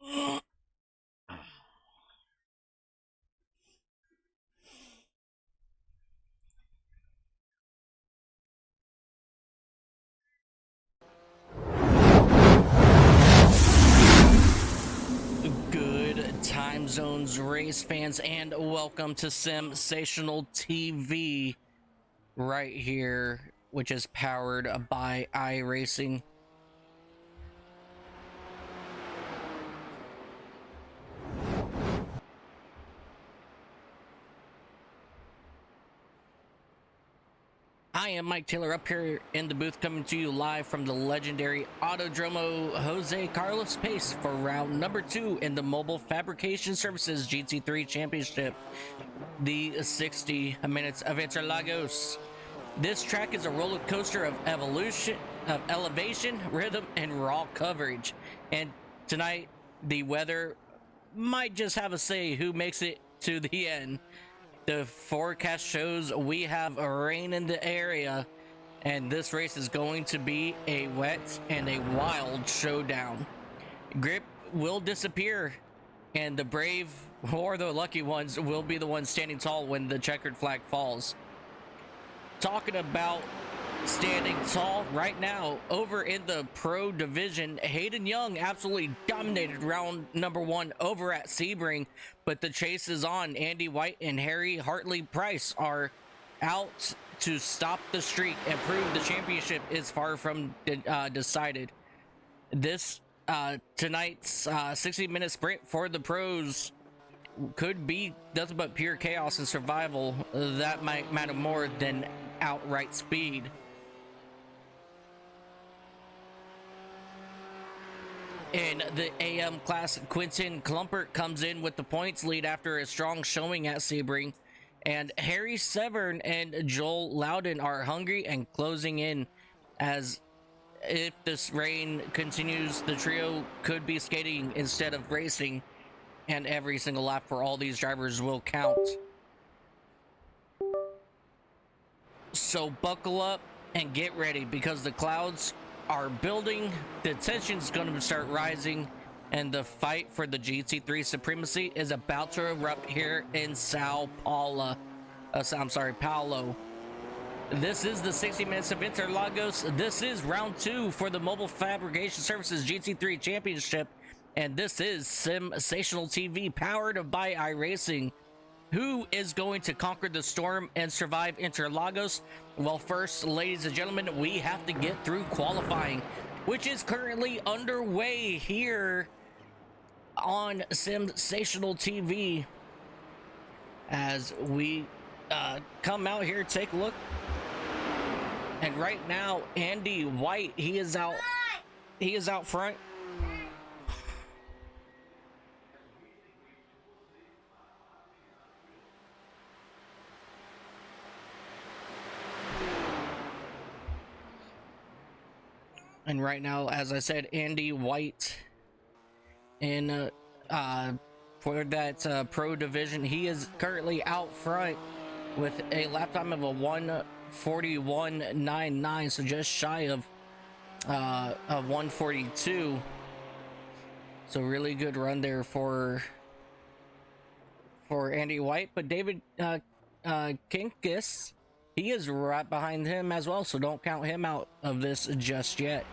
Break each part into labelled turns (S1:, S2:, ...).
S1: Good time zones, race fans, and welcome to Sensational TV right here, which is powered by iRacing. I am Mike Taylor up here in the booth, coming to you live from the legendary Autodromo Jose Carlos Pace for round number 2 in the Mobile Fabrication Services GT3 Championship, the 60 minutes of Interlagos. This track is a roller coaster of elevation, rhythm, and raw coverage. And tonight, the weather might just have a say who makes it to the end. The forecast shows we have a rain in the area, and this race is going to be a wet and a wild showdown. Grip will disappear, and the brave or the lucky ones will be the ones standing tall when the checkered flag falls. Talking about standing tall right now, over in the pro division, Hayden Young absolutely dominated round number 1 over at Sebring, but the chase is on. Andy White and Harry Hartley Price are out to stop the streak and prove the championship is far from decided. This tonight's 60-minute sprint for the pros could be nothing but pure chaos and survival. That might matter more than outright speed. In the AM class, Quentin Klumpert comes in with the points lead after a strong showing at Sebring, and Harry Severn and Joel Loudon are hungry and closing in. As if this rain continues, the trio could be skating instead of racing, and every single lap for all these drivers will count. So buckle up and get ready, because the clouds are building, the tension's going to start rising, and the fight for the GT3 supremacy is about to erupt here in Paulo. This is the 60 minutes of Interlagos. This is round 2 for the Mobile Fabrication Services GT3 Championship, and this is Sensational TV powered by iRacing. Who is going to conquer the storm and survive Interlagos? Well, first, ladies and gentlemen, we have to get through qualifying, which is currently underway here on Sensational TV. As we come out here, take a look. And right now, Andy White, he is out front. And right now, as I said, Andy White in for that pro division, he is currently out front with a lap time of a 1:41.99, so just shy of 1:42. So really good run there for Andy White. But David Kinkis, he is right behind him as well, so don't count him out of this just yet.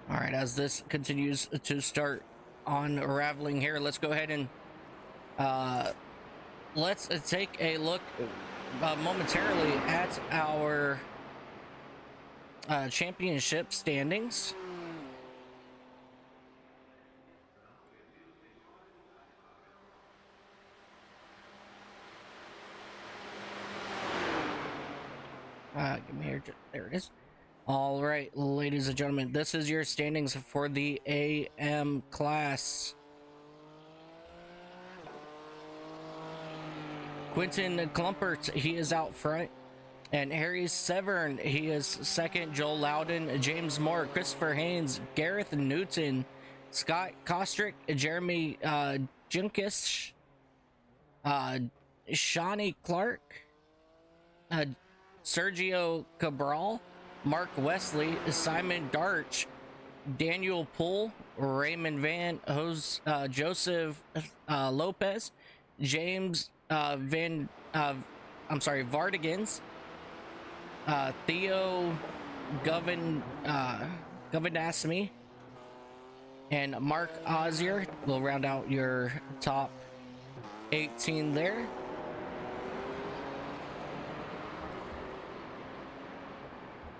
S1: All right, as this continues to start unraveling here, let's go ahead and let's take a look momentarily at our championship standings. Give me here. There it is. All right, ladies and gentlemen, this is your standings for the AM class. Quentin Klumpert, he is out front. And Harry Severn, he is second. Joel Loudon, James Moore, Christopher Haynes, Gareth Newton, Scott Kostrick, Jeremy Junkish, Shawnee Clark, Sergio Cabral, Mark Wesley, Simon Darch, Daniel Poole, Raymond Van Hose, Joseph Lopez, James Vardigans, Theo Govinasmi, and Mark Ozier will round out your top 18 there.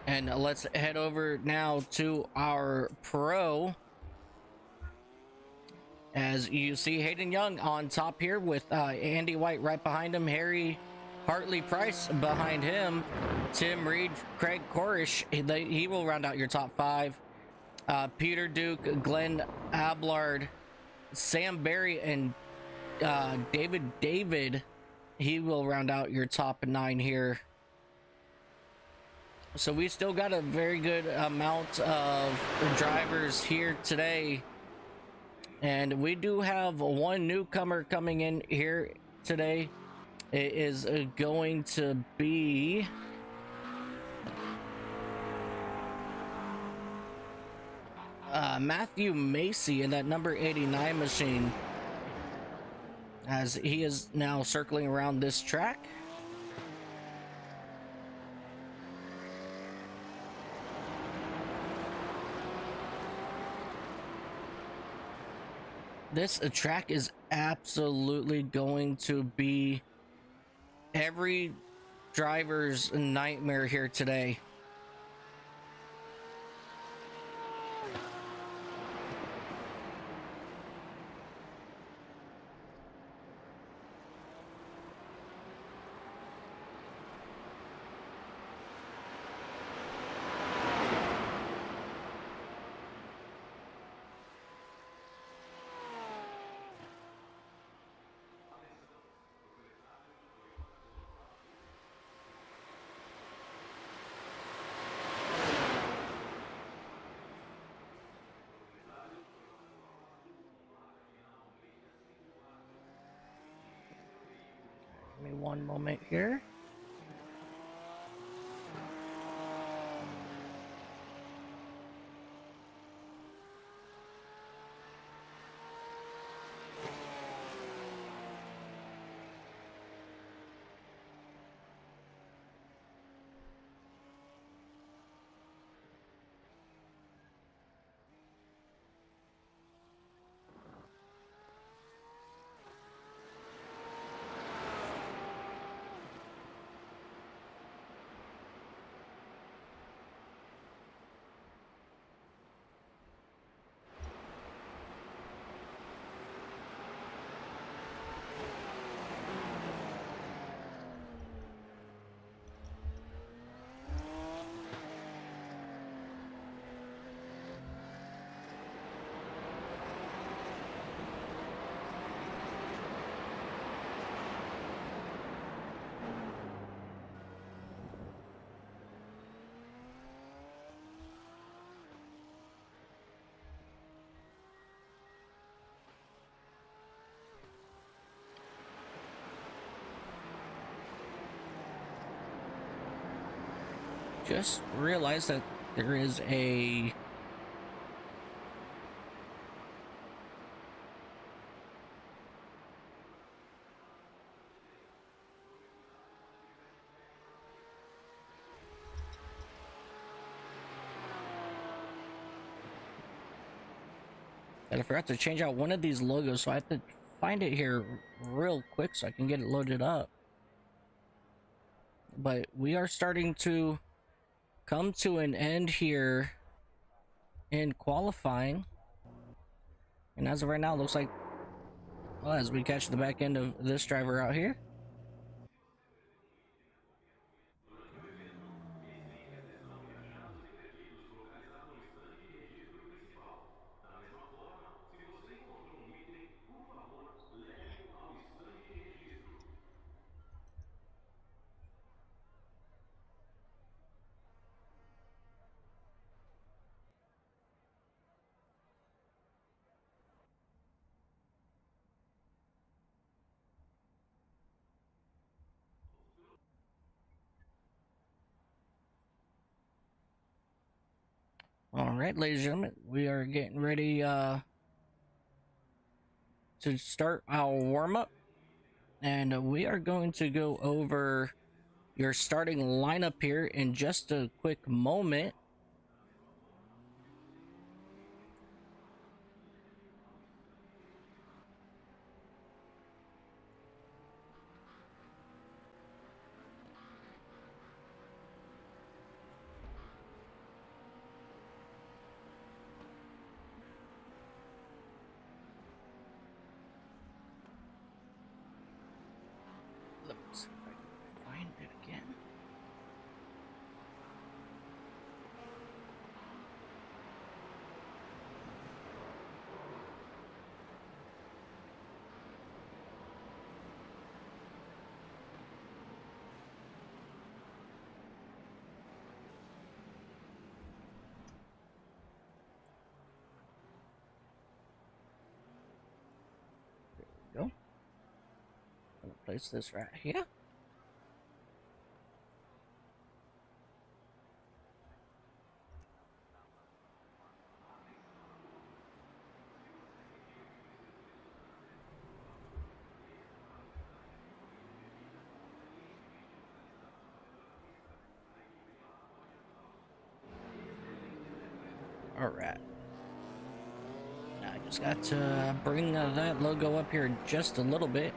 S1: And let's head over now to our pro. As you see, Hayden Young on top here with Andy White right behind him, Harry Hartley Price behind him, Tim Reed, Craig Korish, he will round out your top 5. Peter Duke, Glenn Ablard, Sam Berry, and David, he will round out your top 9 here. So we still got a very good amount of drivers here today. And we do have one newcomer coming in here today. It is going to be Matthew Macy in that number 89 machine, as he is now circling around this track. This track is absolutely going to be every driver's nightmare here today. Give me one moment here. Just realized that there is a I forgot to change out one of these logos, so I have to find it here real quick so I can get it loaded up. But we are starting to come to an end here in qualifying, and as of right now, it looks like, well, as we catch the back end of this driver out here, All right, ladies and gentlemen, we are getting ready to start our warm-up, and we are going to go over your starting lineup here in just a quick moment. Let me see if I can find it again. Go. I'm gonna place this right here. All right. I just got to bring that logo up here just a little bit.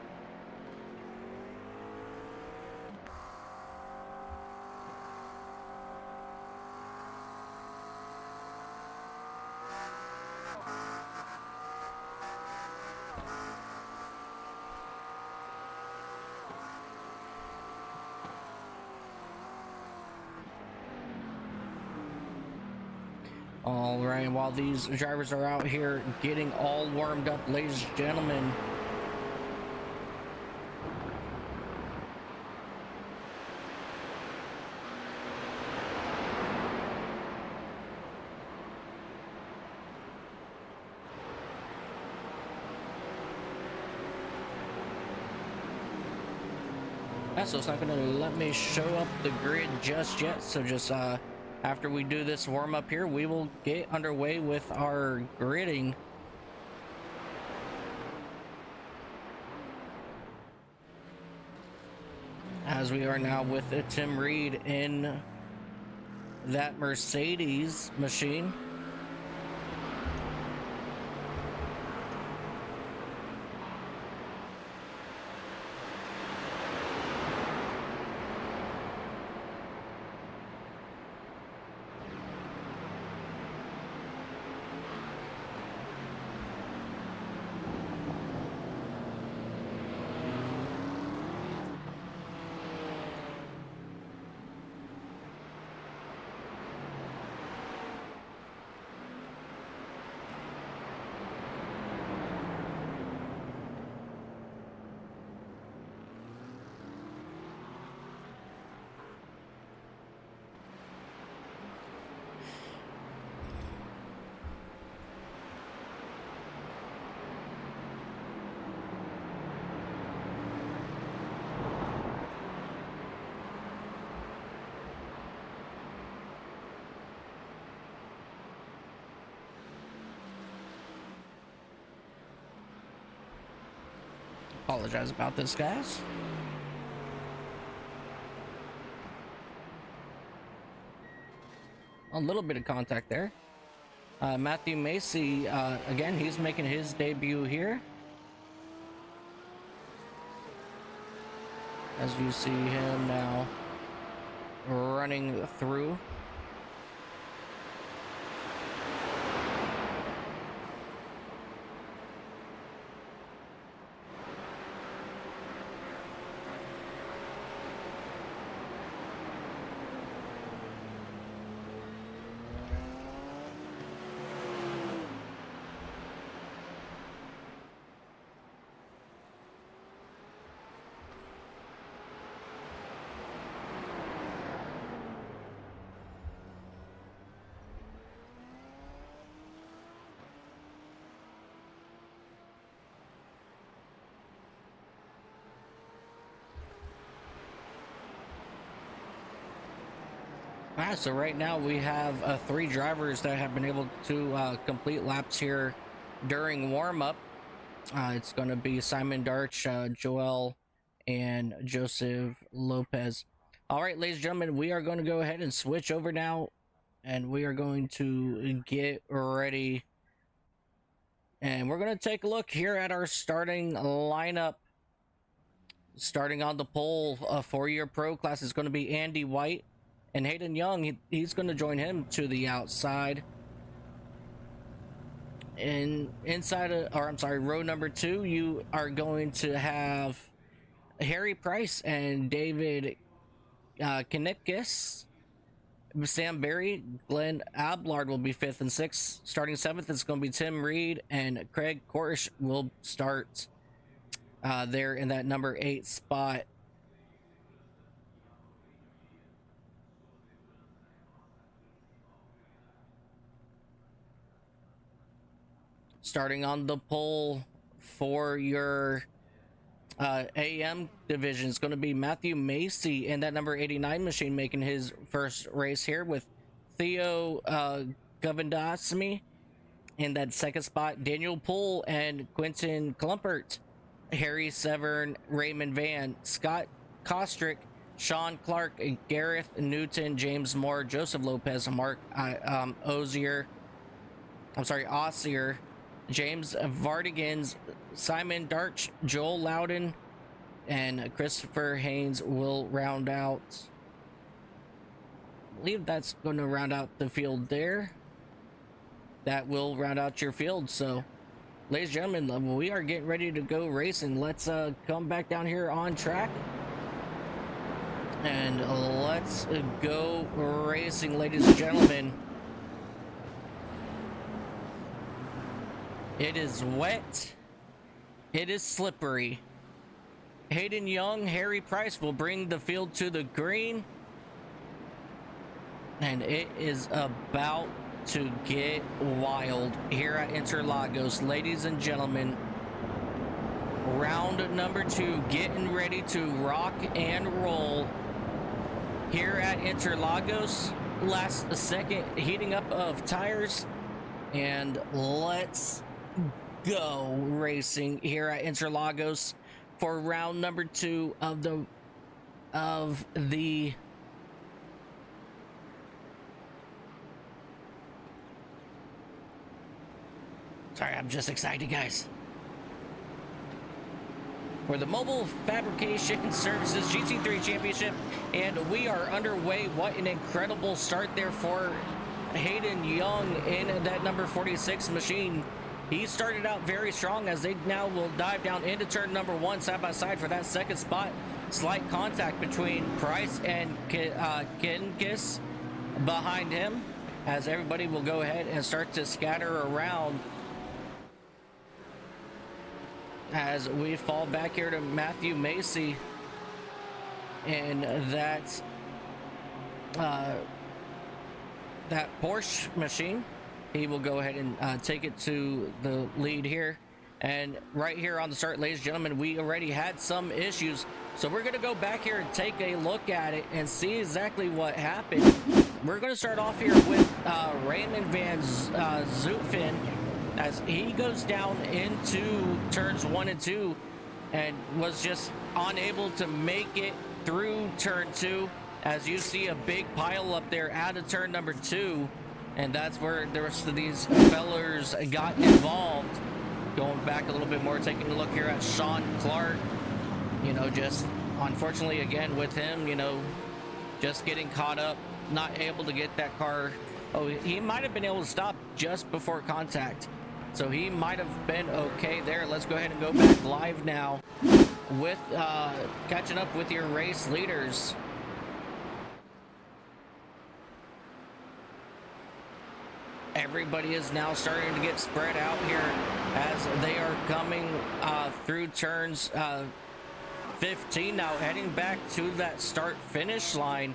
S1: All right, while these drivers are out here getting all warmed up, ladies and gentlemen, so it's not going to let me show up the grid just yet. So just after we do this warm up here, we will get underway with our gridding. As we are now with Tim Reed in that Mercedes machine. Apologize about this, guys. A little bit of contact there. Matthew Macy, again, he's making his debut here. As you see him now running through. So right now we have 3 drivers that have been able to complete laps here during warm-up. It's going to be Simon Darch, Joel, and Joseph Lopez. All right, ladies and gentlemen, we are going to go ahead and switch over now, and we are going to get ready. And we're going to take a look here at our starting lineup. Starting on the pole, a 4-year pro class is going to be Andy White. And Hayden Young, he's going to join him to the outside. And row number 2, you are going to have Harry Price and David Knipkis. Sam Berry, Glenn Ablard will be 5th and 6th. Starting 7th, it's going to be Tim Reed, and Craig Korish will start there in that number 8 spot. Starting on the pole for your AM division is going to be Matthew Macy in that number 89 machine, making his first race here, with Theo Govindasamy in that 2nd spot. Daniel Poole and Quentin Klumpert, Harry Severn, Raymond Van, Scott Kostrick, Sean Clark, Gareth Newton, James Moore, Joseph Lopez, Mark Osier, James Vardigans, Simon Darch, Joel Loudon, and Christopher Haynes will round out. I believe that's going to round out the field there. That will round out your field. So, ladies and gentlemen, we are getting ready to go racing. Let's come back down here on track. And let's go racing, ladies and gentlemen. It is wet. It is slippery. Hayden Young, Harry Price will bring the field to the green. And it is about to get wild here at Interlagos, ladies and gentlemen. Round number 2, getting ready to rock and roll here at Interlagos. Last second heating up of tires, and let's go racing here at Interlagos for round number 2 of the sorry, I'm just excited, guys. For the Mobile Fabrication Services GT3 Championship, and we are underway. What an incredible start there for Hayden Young in that number 46 machine. He started out very strong, as they now will dive down into turn number 1 side by side for that 2nd spot. Slight contact between Price and Kinkis behind him, as everybody will go ahead and start to scatter around, as we fall back here to Matthew Macy and that Porsche machine. He will go ahead and take it to the lead here. And right here on the start, ladies and gentlemen, we already had some issues, so we're going to go back here and take a look at it and see exactly what happened. We're going to start off here with Raymond Van Zutphen, as he goes down into turns 1 and 2 and was just unable to make it through turn 2, as you see a big pile up there out of turn number 2, and that's where the rest of these fellers got involved. Going back a little bit more, taking a look here at Sean Clark, you know, just unfortunately again with him, you know, just getting caught up, not able to get that car. Oh, he might have been able to stop just before contact, so he might have been okay there. Let's go ahead and go back live now with catching up with your race leaders. Everybody is now starting to get spread out here as they are coming through turns 15 now, heading back to that start finish line,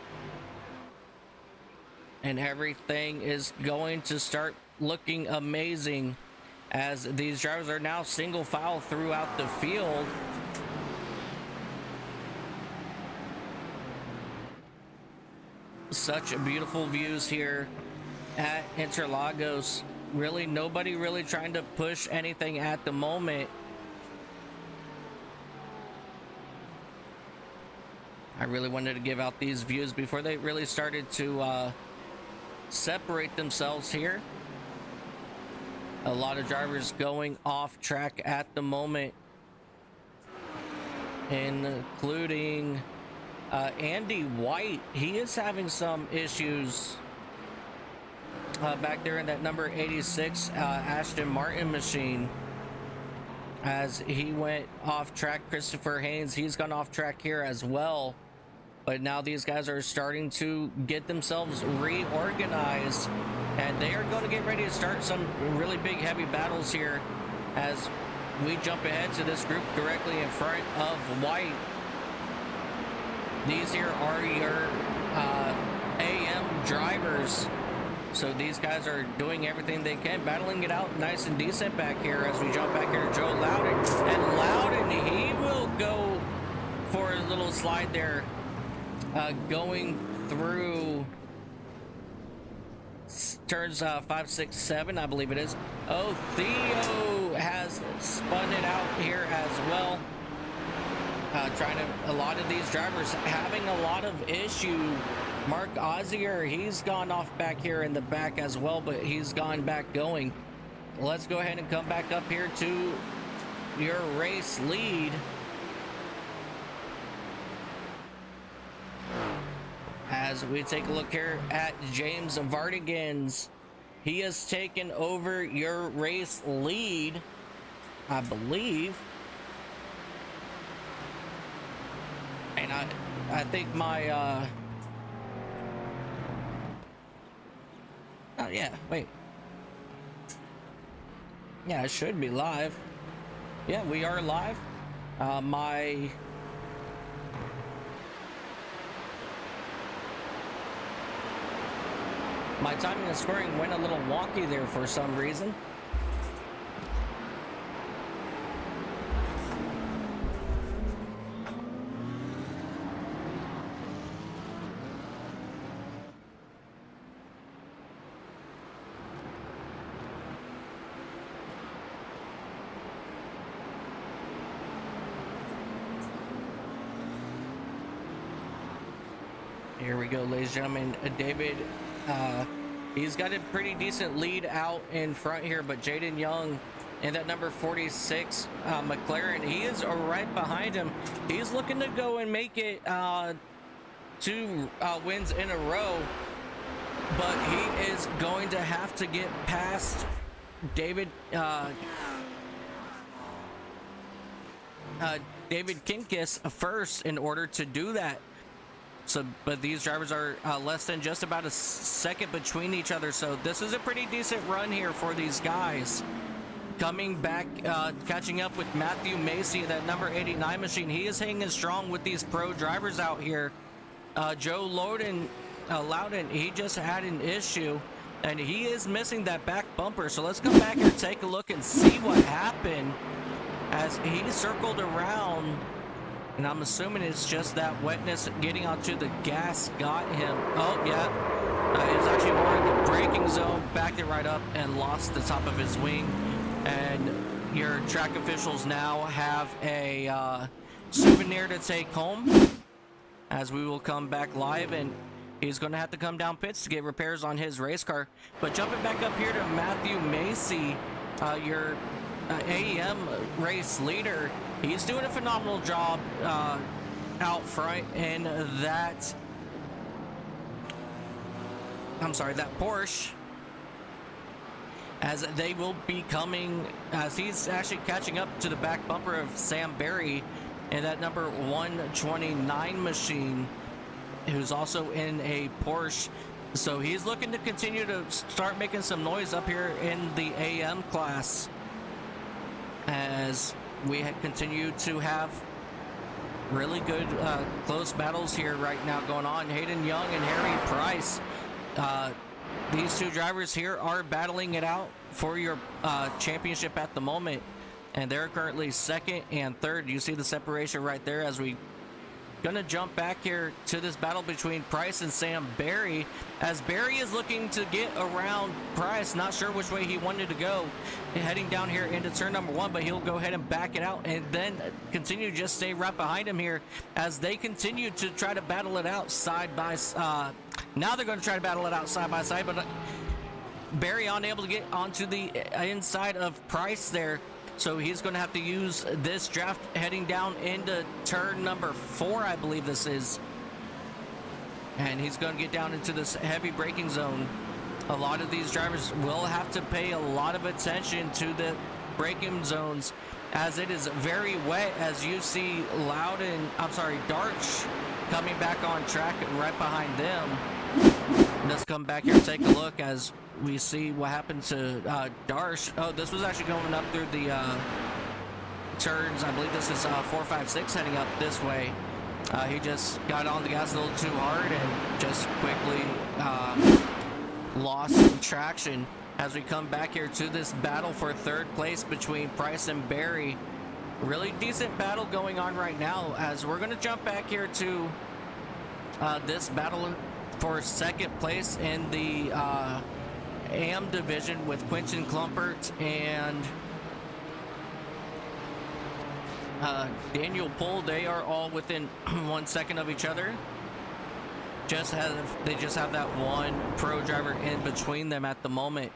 S1: and everything is going to start looking amazing as these drivers are now single file throughout the field. such beautiful views here at Interlagos. Really, nobody really trying to push anything at the moment. I really wanted to give out these views before they really started to separate themselves here. A lot of drivers going off track at the moment, including Andy White. He is having some issues back there in that number 86 Aston Martin machine, as he went off track. Christopher Haynes, he's gone off track here as well. But now these guys are starting to get themselves reorganized, and they are going to get ready to start some really big heavy battles here as we jump ahead to this group directly in front of White. These here are your AM drivers. So these guys are doing everything they can, battling it out nice and decent back here as we jump back here to Joe Loudon. And Loudon, he will go for a little slide there, going through turns 5, 6, 7, I believe it is. Oh, Theo has spun it out here as well. A lot of these drivers having a lot of issue. Mark Ozier, he's gone off back here in the back as well, but he's gone back going. Let's go ahead and come back up here to your race lead. As we take a look here at James Vardigans, he has taken over your race lead, I believe. And I think my oh yeah, wait. Yeah, it should be live. Yeah, we are live. My timing and scoring went a little wonky there for some reason. Here we go, ladies and gentlemen. David, he's got a pretty decent lead out in front here, but Jaden Young in that number 46 McLaren, he is right behind him. He's looking to go and make it 2 wins in a row, but he is going to have to get past David Kinkis first in order to do that. So, but these drivers are less than just about a second between each other. So this is a pretty decent run here for these guys. Coming back, catching up with Matthew Macy, that number 89 machine. He is hanging strong with these pro drivers out here. Joe Loudon, he just had an issue, and he is missing that back bumper. So let's come back and take a look and see what happened as he circled around. And I'm assuming it's just that wetness getting onto the gas got him. Oh, yeah. It was actually more in the braking zone. Backed it right up and lost the top of his wing. And your track officials now have a souvenir to take home, as we will come back live. And he's going to have to come down pits to get repairs on his race car. But jumping back up here to Matthew Macy, your AEM race leader. He's doing a phenomenal job out front in that, that Porsche, as they will be coming, as he's actually catching up to the back bumper of Sam Berry in that number 129 machine, who's also in a Porsche. So he's looking to continue to start making some noise up here in the AM class, as we continue to have really good close battles here right now going on. Hayden Young and Harry Price, these 2 drivers here are battling it out for your championship at the moment, and they're currently 2nd and 3rd. You see the separation right there as we gonna jump back here to this battle between Price and Sam Barry, as Barry is looking to get around Price, not sure which way he wanted to go, heading down here into turn number 1, but he'll go ahead and back it out and then continue to just stay right behind him here as they continue to try to battle it out side by now they're going to try to battle it out side by side, but Barry unable to get onto the inside of Price there. So he's going to have to use this draft heading down into turn number 4, I believe this is. And he's going to get down into this heavy braking zone. A lot of these drivers will have to pay a lot of attention to the braking zones, as it is very wet, as you see Darch coming back on track right behind them. Let's come back here and take a look as we see what happened to Darsh. Oh, this was actually going up through the turns. I believe this is 4, 5, 6 heading up this way. He just got on the gas a little too hard and just quickly lost traction as we come back here to this battle for 3rd place between Price and Barry. Really decent battle going on right now, as we're going to jump back here to this battle for 2nd place in the AM division with Quentin Klumpert and Daniel Pohl. They are all within 1 second of each other. They just have that one pro driver in between them at the moment.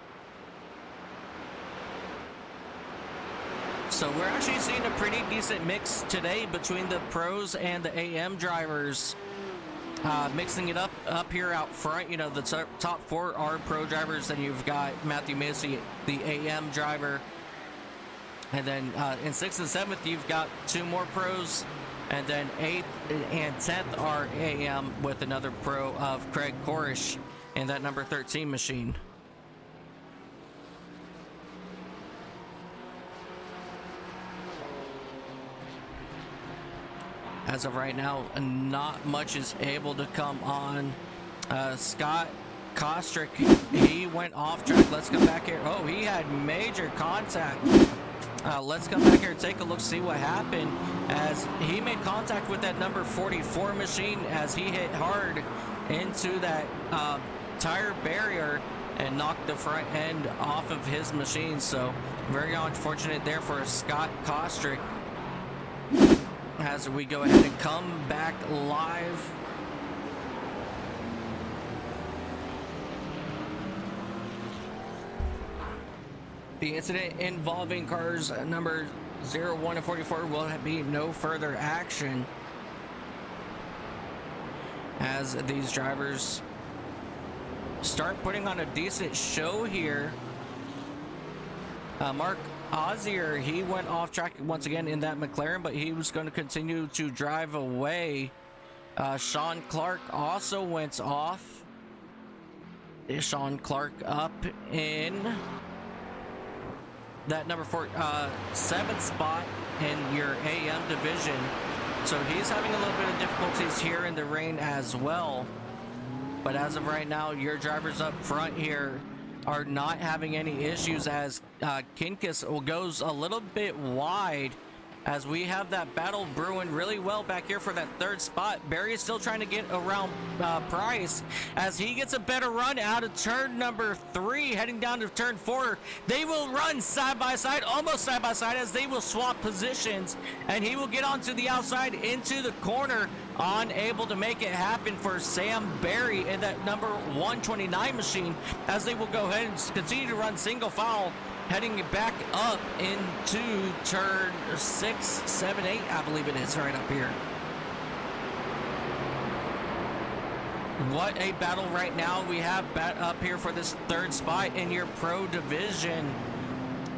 S1: So we're actually seeing a pretty decent mix today between the pros and the AM drivers. Mixing it up here out front, you know, the top 4 are pro drivers. Then you've got Matthew Macy, the AM driver, and then in 6th and 7th you've got 2 more pros, and then 8th and 10th are AM with another pro of Craig Korish in that number 13 machine. As of right now, not much is able to come on. Scott Kostrick, he went off track. Let's come back here. Oh, he had major contact. Let's come back here and take a look, see what happened, as he made contact with that number 44 machine as he hit hard into that tire barrier and knocked the front end off of his machine. So very unfortunate there for Scott Kostrick. As we go ahead and come back live. The incident involving cars number 01 and 44 will be no further action, as these drivers start putting on a decent show here. Mark Ozier, he went off track once again in that McLaren, but he was going to continue to drive away. Sean Clark also went off. Sean Clark up in that number 7th spot in your AM division. So he's having a little bit of difficulties here in the rain as well. But as of right now, your drivers up front here are not having any issues, as Kinkus goes a little bit wide, as we have that battle brewing really well back here for that 3rd spot. Barry is still trying to get around Price as he gets a better run out of turn number 3 heading down to turn 4. They will run side by side, almost side by side, as they will swap positions, and he will get onto the outside into the corner, unable to make it happen for Sam Barry in that number 129 machine, as they will go ahead and continue to run single file heading back up into turn 6, 7, 8, I believe it is, right up here. What a battle right now we have up here for this 3rd spot in your pro division,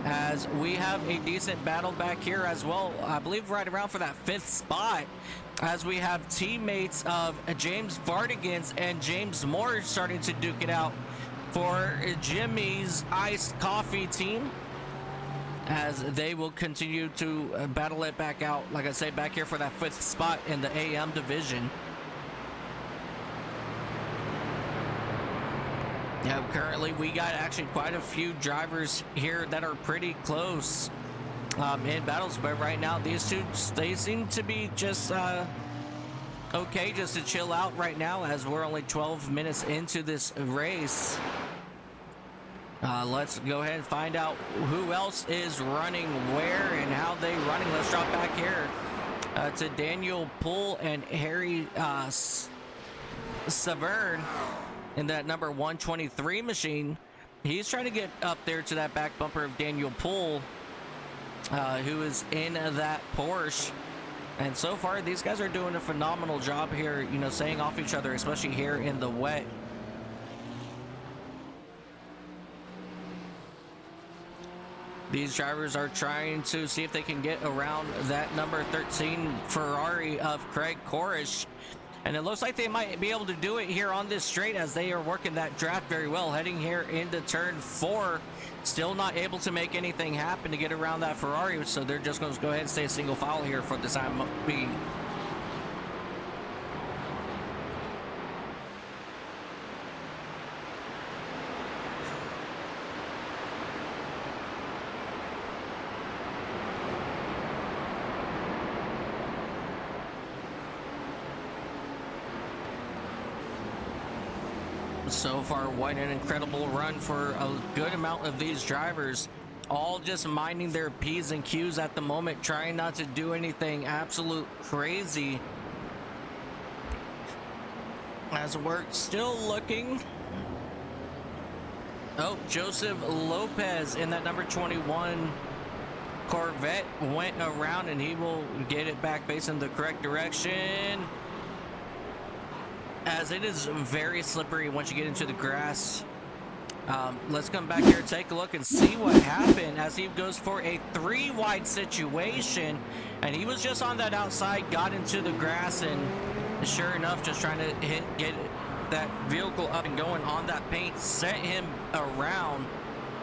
S1: as we have a decent battle back here as well. I believe right around for that 5th spot, as we have teammates of James Vardigans and James Moore starting to duke it out for Jimmy's Iced Coffee team, as they will continue to battle it back out, like I say, back here for that 5th spot in the AM division. Yeah, currently we got actually quite a few drivers here that are pretty close in battles, but right now these two, they seem to be just okay just to chill out right now as we're only 12 minutes into this race. Let's go ahead and find out who else is running where and how they running. Let's drop back here to Daniel Poole and Harry Saverne in that number 123 machine. He's trying to get up there to that back bumper of Daniel Poole, who is in that Porsche. And so far, these guys are doing a phenomenal job here, you know, staying off each other, especially here in the wet. These drivers are trying to see if they can get around that number 13 Ferrari of Craig Korish. And it looks like they might be able to do it here on this straight as they are working that draft very well. Heading here into turn 4. Still not able to make anything happen to get around that Ferrari. So they're just going to go ahead and stay single file here for the time being. So far, what an incredible run for a good amount of these drivers, all just minding their P's and Q's at the moment, trying not to do anything absolute crazy, as we're still looking. Oh, Joseph Lopez in that number 21 Corvette went around, and he will get it back facing the correct direction, as it is very slippery once you get into the grass. Let's come back here, take a look and see what happened as he goes for a 3-wide situation, and he was just on that outside, got into the grass, and sure enough, just trying to get that vehicle up and going on that paint, sent him around.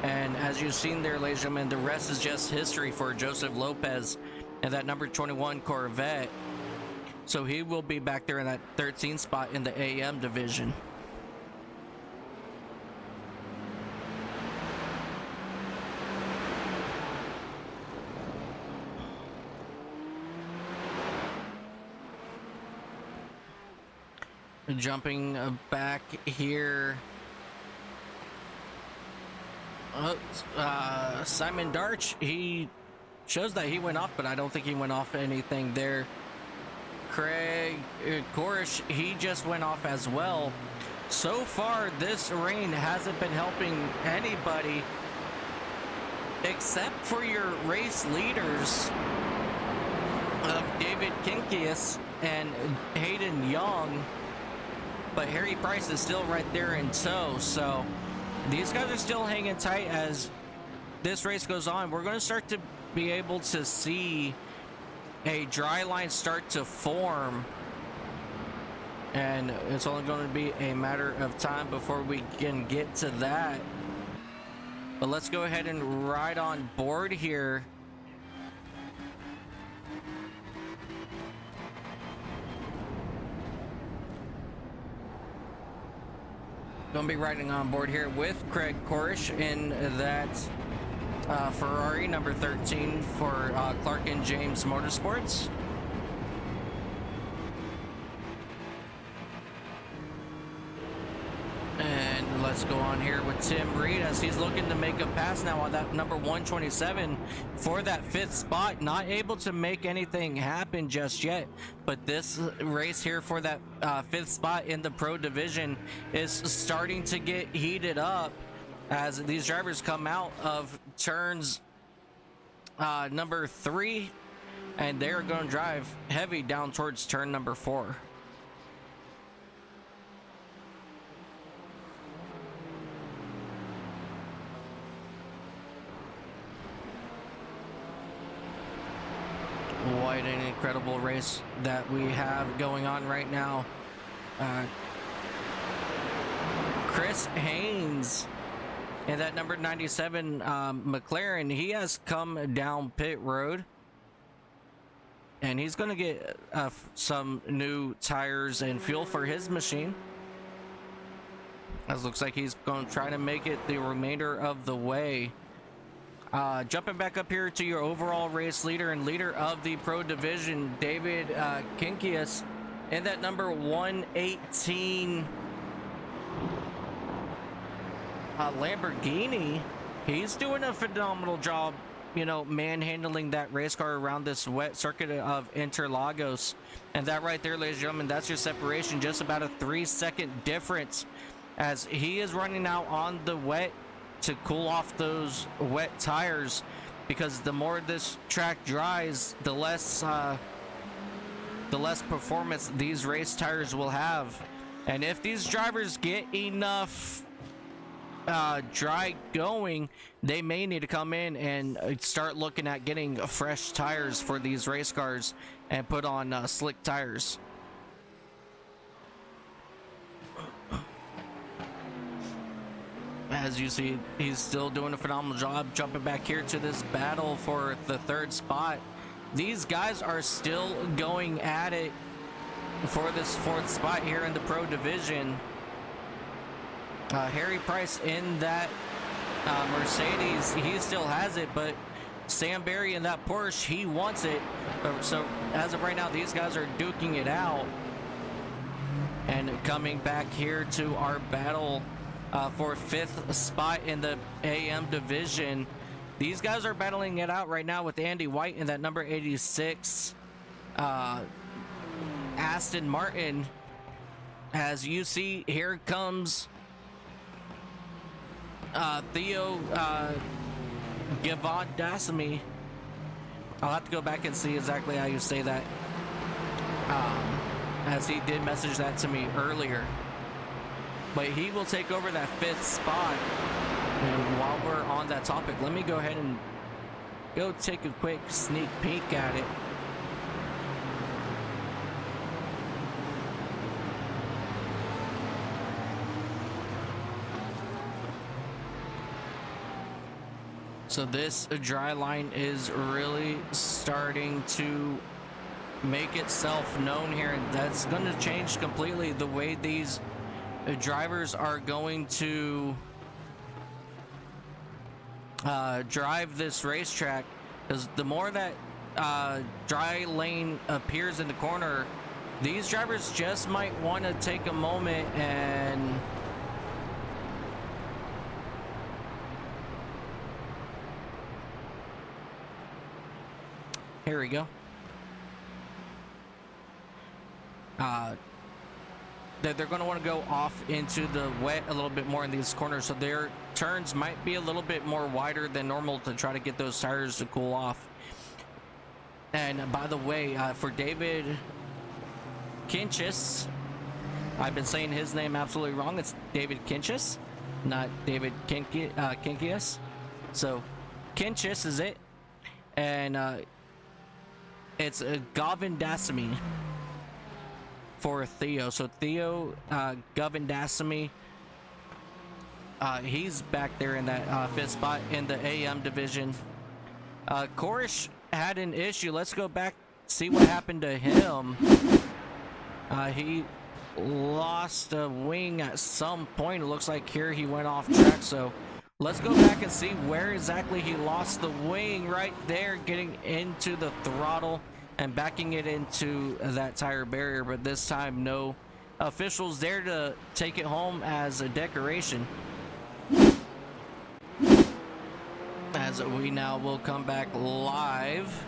S1: And as you've seen there, ladies and gentlemen, the rest is just history for Joseph Lopez and that number 21 Corvette. So he will be back there in that 13th spot in the AM division. Jumping back here. Simon Darch, he shows that he went off, but I don't think he went off anything there. Craig Korish, he just went off as well. So far, this rain hasn't been helping anybody except for your race leaders of David Kinkius and Hayden Young. But Harry Price is still right there in tow. So these guys are still hanging tight as this race goes on. We're going to start to be able to see a dry line start to form, and it's only going to be a matter of time before we can get to that. But let's go ahead and ride on board here. Going to be riding on board here with Craig Korish in that Ferrari number 13 for Clark and James Motorsports. And let's go on here with Tim Reed as he's looking to make a pass now on that number 127 for that 5th spot. Not able to make anything happen just yet, but this race here for that 5th spot in the Pro Division is starting to get heated up as these drivers come out of turns number 3, and they're going to drive heavy down towards turn number 4. What an incredible race that we have going on right now. Chris Haynes and that number 97 McLaren, he has come down pit road, and he's going to get some new tires and fuel for his machine. As looks like he's going to try to make it the remainder of the way. Jumping back up here to your overall race leader and leader of the Pro Division, David Kinkius. And that number 118 Lamborghini, he's doing a phenomenal job, you know, manhandling that race car around this wet circuit of Interlagos. And that right there, ladies and gentlemen, that's your separation. Just about a 3-second difference as he is running out on the wet to cool off those wet tires, because the more this track dries, the less performance these race tires will have. And if these drivers get enough dry going, they may need to come in and start looking at getting fresh tires for these race cars and put on slick tires. As you see, he's still doing a phenomenal job jumping back here to this battle for the 3rd spot. These guys are still going at it for this 4th spot here in the Pro Division. Harry Price in that Mercedes, he still has it, but Sam Berry in that Porsche, he wants it. So as of right now, these guys are duking it out. And coming back here to our battle for 5th spot in the AM division. These guys are battling it out right now with Andy White in that number 86 Aston Martin. As you see, here comes Theo Gavadasamy. I'll have to go back and see exactly how you say that, as he did message that to me earlier. But he will take over that 5th spot. And while we're on that topic, let me go ahead and go take a quick sneak peek at it. So this dry line is really starting to make itself known here, and that's going to change completely the way these drivers are going to drive this racetrack, because the more that dry lane appears in the corner, these drivers just might want to take a moment and here we go. They're going to want to go off into the wet a little bit more in these corners, so their turns might be a little bit more wider than normal to try to get those tires to cool off. And by the way, for David Kinchis, I've been saying his name absolutely wrong. It's David Kinchis, not David Kinkius. So Kinchis is it, and it's Govindasamy for Theo. So Theo Govindasamy, he's back there in that 5th spot in the AM division. Korish had an issue. Let's go back, see what happened to him. He lost a wing at some point. It looks like here he went off track. So let's go back and see where exactly he lost the wing. Right there, getting into the throttle and backing it into that tire barrier, but this time no officials there to take it home as a decoration. As we now will come back live.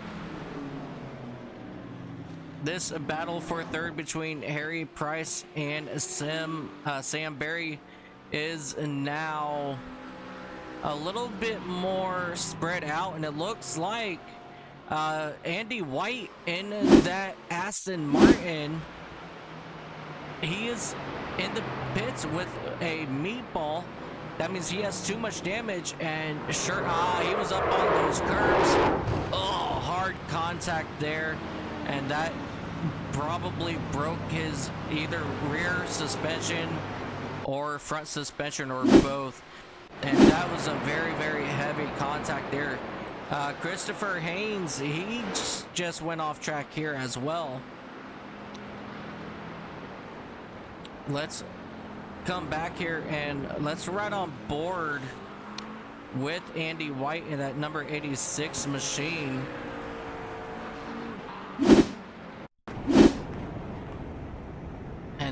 S1: This battle for 3rd between Harry Price and Sam Berry is now a little bit more spread out, and it looks like Andy White in that Aston Martin, he is in the pits with a meatball. That means he has too much damage, and sure, he was up on those curbs. Oh, hard contact there, and that probably broke his either rear suspension or front suspension, or both. And that was a very, very heavy contact there. Christopher Haynes, he just went off track here as well. Let's come back here and let's ride on board with Andy White in that number 86 machine.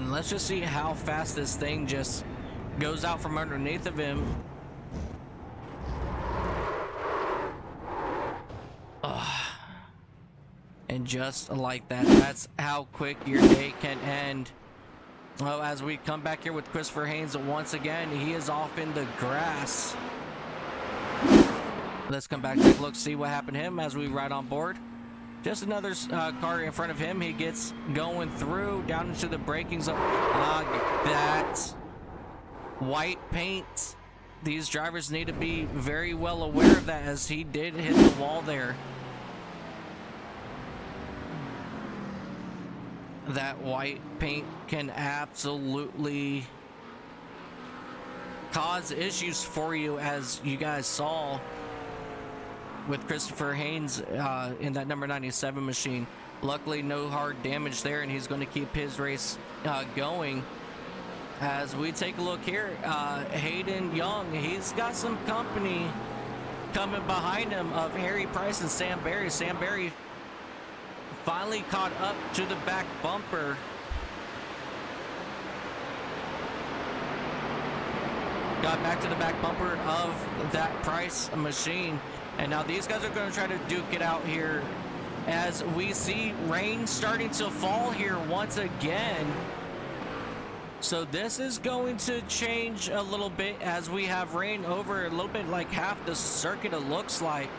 S1: And let's just see how fast this thing just goes out from underneath of him. And just like that, that's how quick your day can end. Well, as we come back here with Christopher Haynes once again, he is off in the grass. Let's come back, take a look, see what happened to him as we ride on board. Just another car in front of him. He gets going through down into the braking zone. That white paint. These drivers need to be very well aware of that, as he did hit the wall there. That white paint can absolutely cause issues for you, as you guys saw with Christopher Haynes in that number 97 machine. Luckily, no hard damage there, and he's going to keep his race going. As we take a look here, Hayden Young, he's got some company coming behind him of Harry Price and Sam Berry. Sam Berry finally caught up to the back bumper. Got back to the back bumper of that Price machine. And now these guys are going to try to duke it out here, as we see rain starting to fall here once again. So this is going to change a little bit, as we have rain over a little bit like half the circuit, it looks like.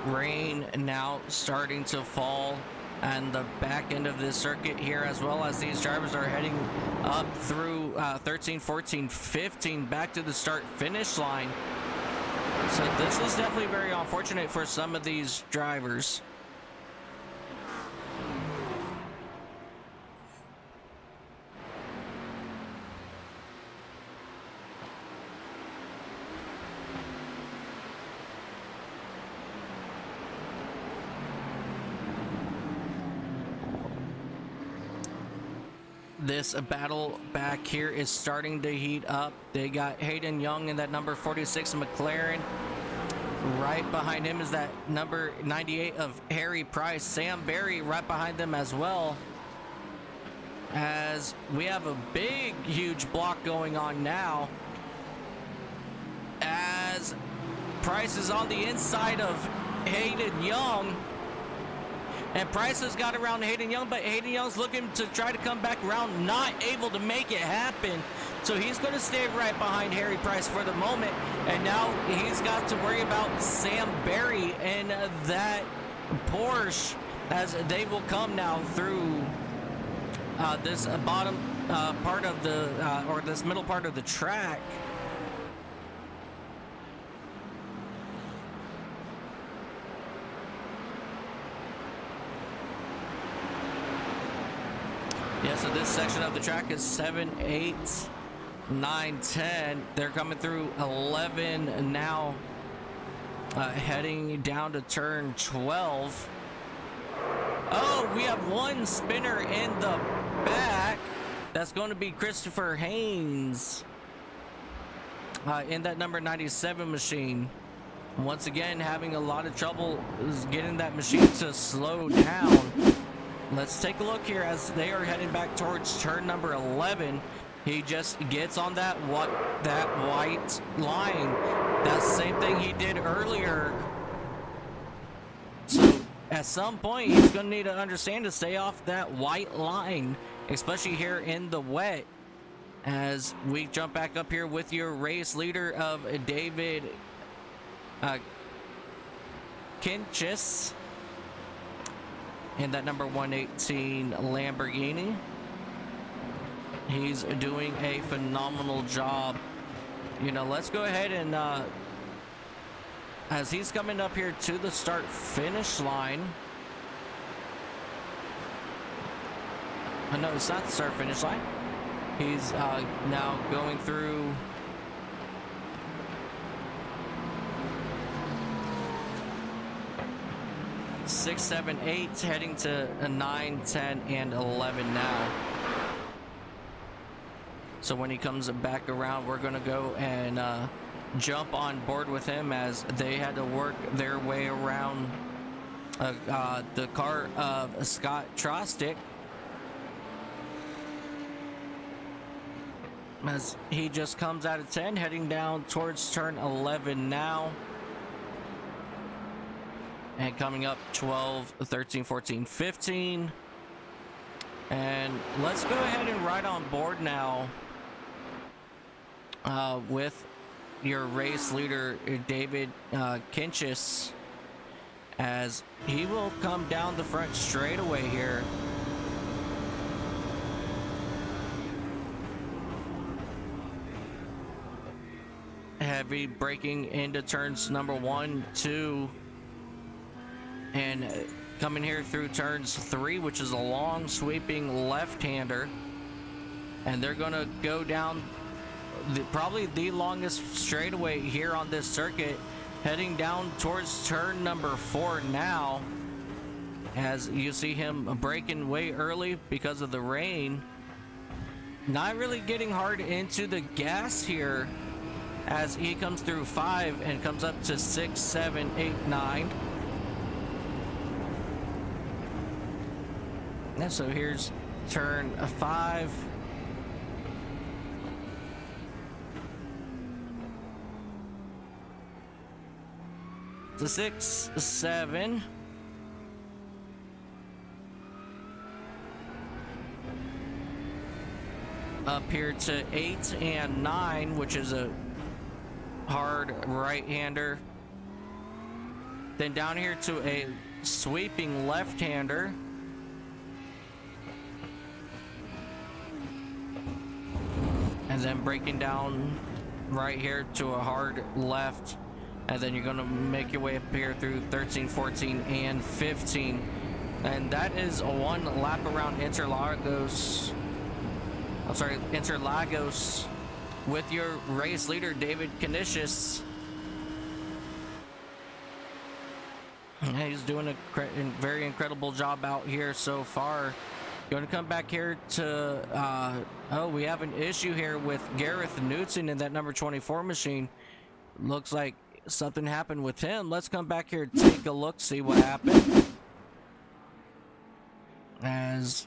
S1: Rain now starting to fall and the back end of this circuit here, as well as these drivers are heading up through 13, 14, 15 back to the start finish line. So this is definitely very unfortunate for some of these drivers. This battle back here is starting to heat up. They got Hayden Young in that number 46 McLaren. Right behind him is that number 98 of Harry Price. Sam Berry right behind them as well. As we have a big, huge block going on now. As Price is on the inside of Hayden Young. And Price has got around Hayden Young, but Hayden Young's looking to try to come back around, not able to make it happen. So he's going to stay right behind Harry Price for the moment. And now he's got to worry about Sam Berry and that Porsche, as they will come now through this bottom part of the, or this middle part of the track. Yeah, so this section of the track is 7, 8, 9, 10. They're coming through 11 now, heading down to turn 12. Oh, we have one spinner in the back. That's going to be Christopher Haynes in that number 97 machine. Once again, having a lot of trouble getting that machine to slow down. Let's take a look here as they are heading back towards turn number 11. He just gets on that white line. That's the same thing he did earlier. So at some point, he's going to need to understand to stay off that white line, especially here in the wet. As we jump back up here with your race leader of David Kinchis in that number 118 Lamborghini. He's doing a phenomenal job. You know, let's go ahead and as he's coming up here to the start finish line. Oh, no, it's not the start finish line. He's now going through six, 7, 8, heading to 9, 10, and 11 now. So when he comes back around, we're going to go and jump on board with him, as they had to work their way around the car of Scott Trostick, as he just comes out of 10, heading down towards turn 11 now. And coming up 12, 13, 14, 15. And let's go ahead and ride on board now with your race leader, David Kinchis, as he will come down the front straightaway here. Heavy braking into turns number 1, 2, and coming here through turns 3, which is a long sweeping left-hander, and they're gonna go down probably the longest straightaway here on this circuit, heading down towards turn number 4 now, as you see him braking way early because of the rain, not really getting hard into the gas here, as he comes through 5 and comes up to 6, 7, 8, 9. And so here's turn 5. To 6, 7. Up here to 8 and 9, which is a hard right-hander. Then down here to a sweeping left-hander. And then breaking down right here to a hard left. And then you're going to make your way up here through 13, 14, and 15. And that is a 1 lap around Interlagos. I'm sorry, Interlagos, with your race leader, David Canisius. He's doing a very incredible job out here so far. Going to come back here to, oh, we have an issue here with Gareth Newton in that number 24 machine. Looks like something happened with him. Let's come back here and take a look, see what happened. As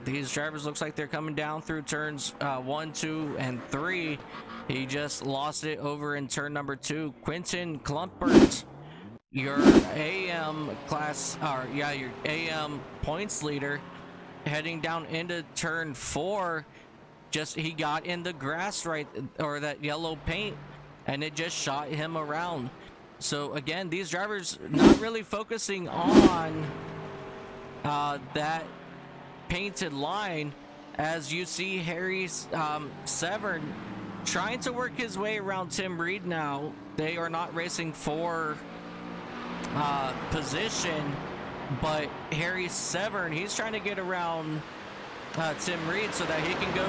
S1: these drivers looks like they're coming down through turns 1, 2, and 3. He just lost it over in turn number 2. Quentin Klumpert, your AM class, or yeah, your AM points leader, heading down into turn 4. Just he got in the grass right, or that yellow paint, and it just shot him around. So again, these drivers not really focusing on that painted line, as you see Harry Severn trying to work his way around Tim Reed now. They are not racing for position, but Harry Severn, he's trying to get around Tim Reed so that he can go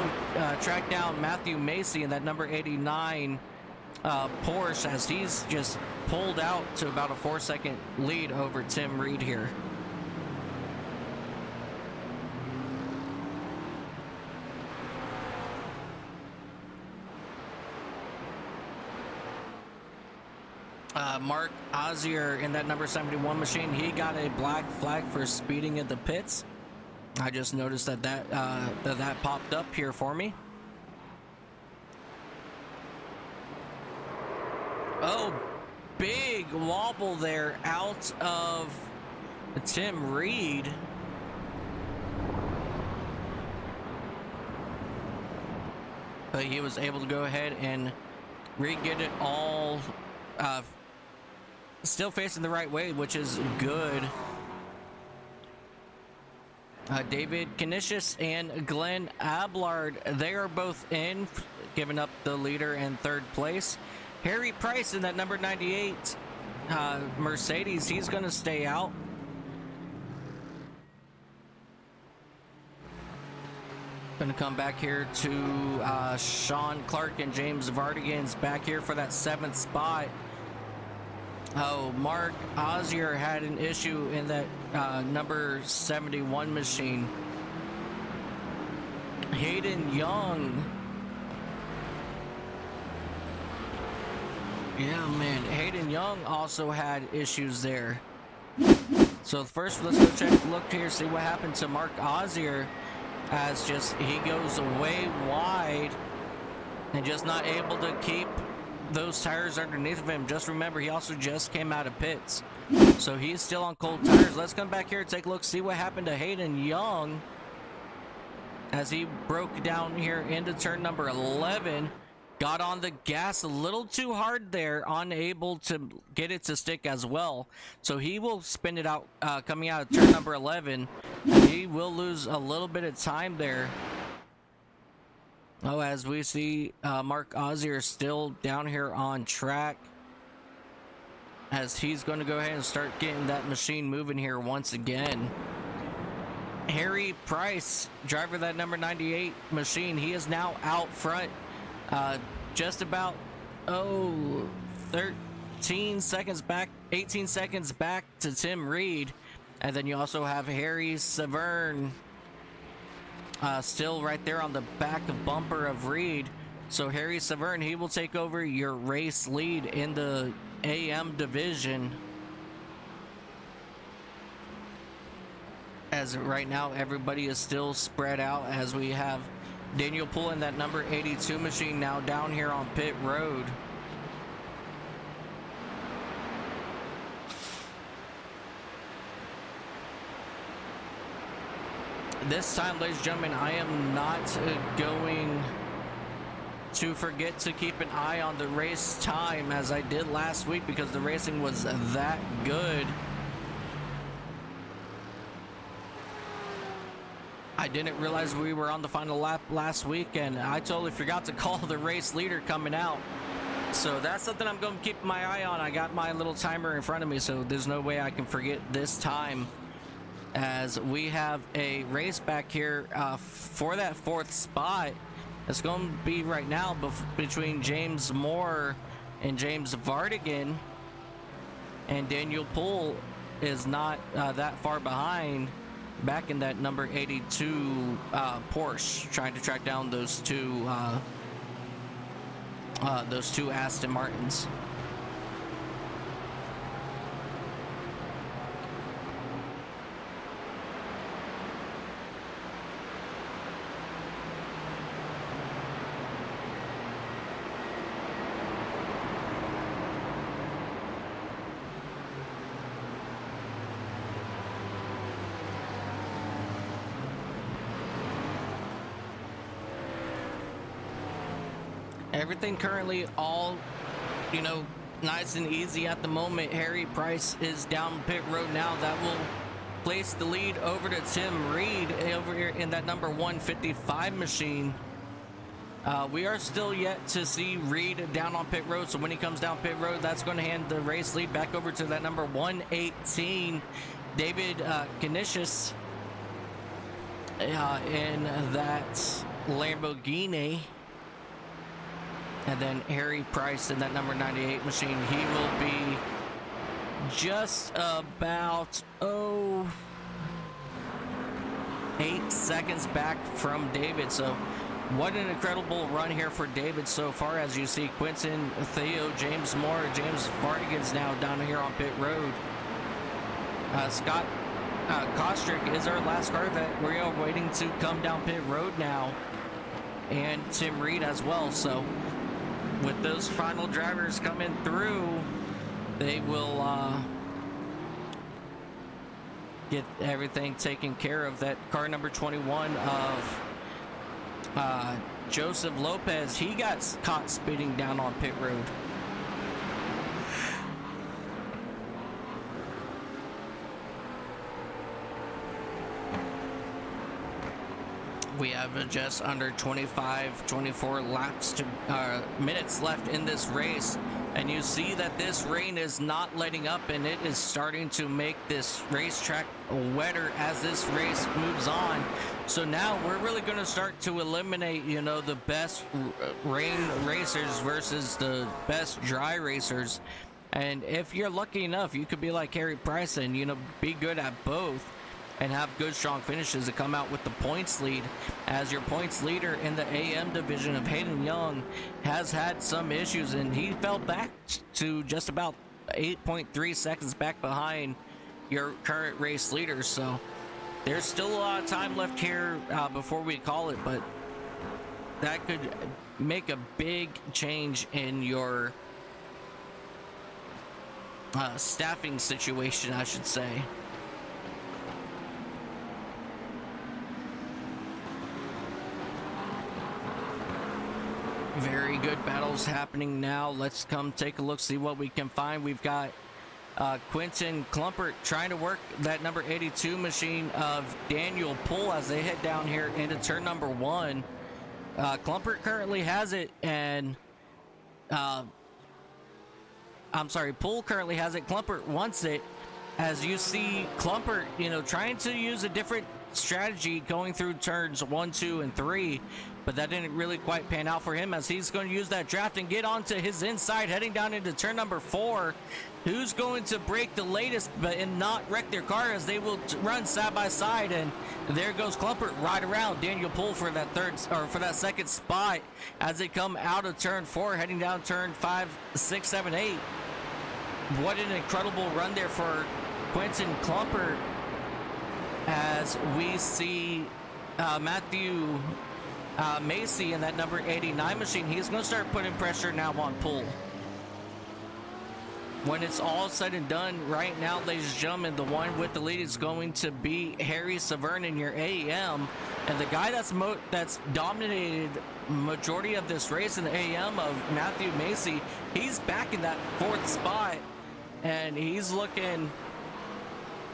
S1: track down Matthew Macy in that number 89 Porsche, as he's just pulled out to about a 4-second lead over Tim Reed here. Mark Ozier in that number 71 machine, he got a black flag for speeding in the pits. I just noticed that that popped up here for me. Oh, big wobble there out of Tim Reed. But he was able to go ahead and re-get it all still facing the right way, which is good. David Canisius and Glenn Ablard, they are both in, giving up the leader in 3rd place. Harry Price in that number 98 Mercedes, he's going to stay out. Going to come back here to Sean Clark and James Vardigan's back here for that 7th spot. Oh, Mark Ozier had an issue in that number 71 machine. Hayden Young. Yeah, man. Hayden Young also had issues there. So first, let's go look here, see what happened to Mark Ozier, as just he goes way wide and just not able to keep those tires underneath of him. Just remember, he also just came out of pits, so he's still on cold tires. Let's come back here and take a look, see what happened to Hayden Young as he broke down here into turn number 11. Got on the gas a little too hard there, unable to get it to stick as well. So he will spin it out coming out of turn number 11. And he will lose a little bit of time there. Oh, as we see Mark Ozier still down here on track, as he's going to go ahead and start getting that machine moving here once again. Harry Price, driver of that number 98 machine, he is now out front. Just about 13 seconds back, 18 seconds back to Tim Reed. And then you also have Harry Severn still right there on the back of bumper of Reed. So Harry Severn, he will take over your race lead in the AM division, as right now everybody is still spread out, as we have Daniel Poole in that number 82 machine now down here on pit road. This time, ladies and gentlemen, I am not going to forget to keep an eye on the race time as I did last week, because the racing was that good. I didn't realize we were on the final lap last week, and I totally forgot to call the race leader coming out. So that's something I'm going to keep my eye on. I got my little timer in front of me, so there's no way I can forget this time, as we have a race back here for that fourth spot. It's going to be right now between James Moore and James Vardigan, and Daniel Poole is not that far behind, back in that number 82 Porsche, trying to track down those two Aston Martins. Everything currently all, nice and easy at the moment. Harry Price is down pit road now. That will place the lead over to Tim Reed over here in that number 155 machine. We are still yet to see Reed down on pit road, so when he comes down pit road, that's going to hand the race lead back over to that number 118, David Canisius, in that Lamborghini. And then Harry Price in that number 98 machine, he will be just about 8 seconds back from David. So what an incredible run here for David so far, as you see Quentin, Theo, James Moore, James Vardigan's now down here on pit road. Scott Kostrick is our last car that we are waiting to come down pit road now, and Tim Reed as well. So with those final drivers coming through, they will get everything taken care of. That car number 21 of Joseph Lopez, he got caught speeding down on pit road. We have just under 24 laps to minutes left in this race, and you see that this rain is not letting up, and it is starting to make this racetrack wetter as this race moves on. So now we're really going to start to eliminate, the best rain racers versus the best dry racers. And if you're lucky enough, you could be like Harry Price and be good at both. and have good strong finishes to come out with the points lead, as your points leader in the AM division of Hayden Young has had some issues, and he fell back to just about 8.3 seconds back behind your current race leader. So there's still a lot of time left here before we call it, but that could make a big change in your staffing situation, I should say. Very good battles happening now. Let's come take a look, see what we can find. We've got Quentin Klumpert trying to work that number 82 machine of Daniel Poole as they head down here into turn number 1. Klumpert currently has it, and I'm sorry, Poole currently has it. Klumpert wants it, as you see Klumpert, you know, trying to use a different strategy going through turns 1, 2, and 3, but that didn't really quite pan out for him, as he's going to use that draft and get onto his inside, heading down into turn number 4. Who's going to break the latest and not wreck their car, as they will run side by side? And there goes Klumpert right around Daniel Poole for that second spot as they come out of turn 4, heading down turn 5, 6, 7, 8. What an incredible run there for Quentin Klumpert, as we see Matthew Macy in that number 89 machine. He's going to start putting pressure now on Poole. When it's all said and done, right now, ladies and gentlemen, the one with the lead is going to be Harry Severn in your AM, and the guy that's dominated majority of this race in the AM of Matthew Macy, he's back in that 4th spot, and he's looking,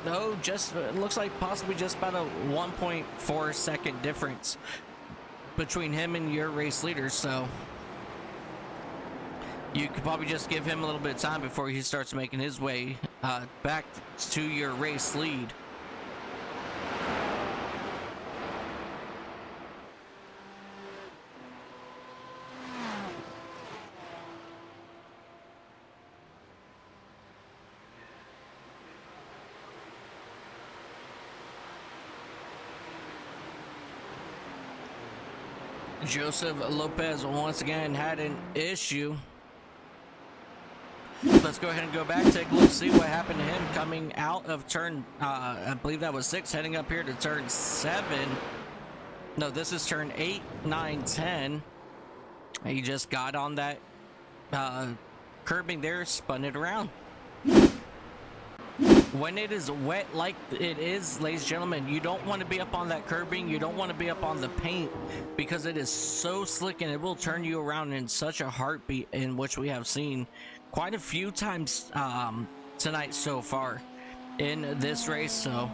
S1: it looks like possibly just about a 1.4 second difference between him and your race leader. So you could probably just give him a little bit of time before he starts making his way back to your race lead. Joseph Lopez once again had an issue. Let's go ahead and go back, take a look, see what happened to him coming out of turn, I believe that was 6, heading up here to turn 7. No, this is turn 8, 9, 10. He just got on that curbing there, spun it around. When it is wet like it is, ladies and gentlemen, you don't want to be up on that curbing. You don't want to be up on the paint, because it is so slick and it will turn you around in such a heartbeat, in which we have seen quite a few times tonight so far in this race. So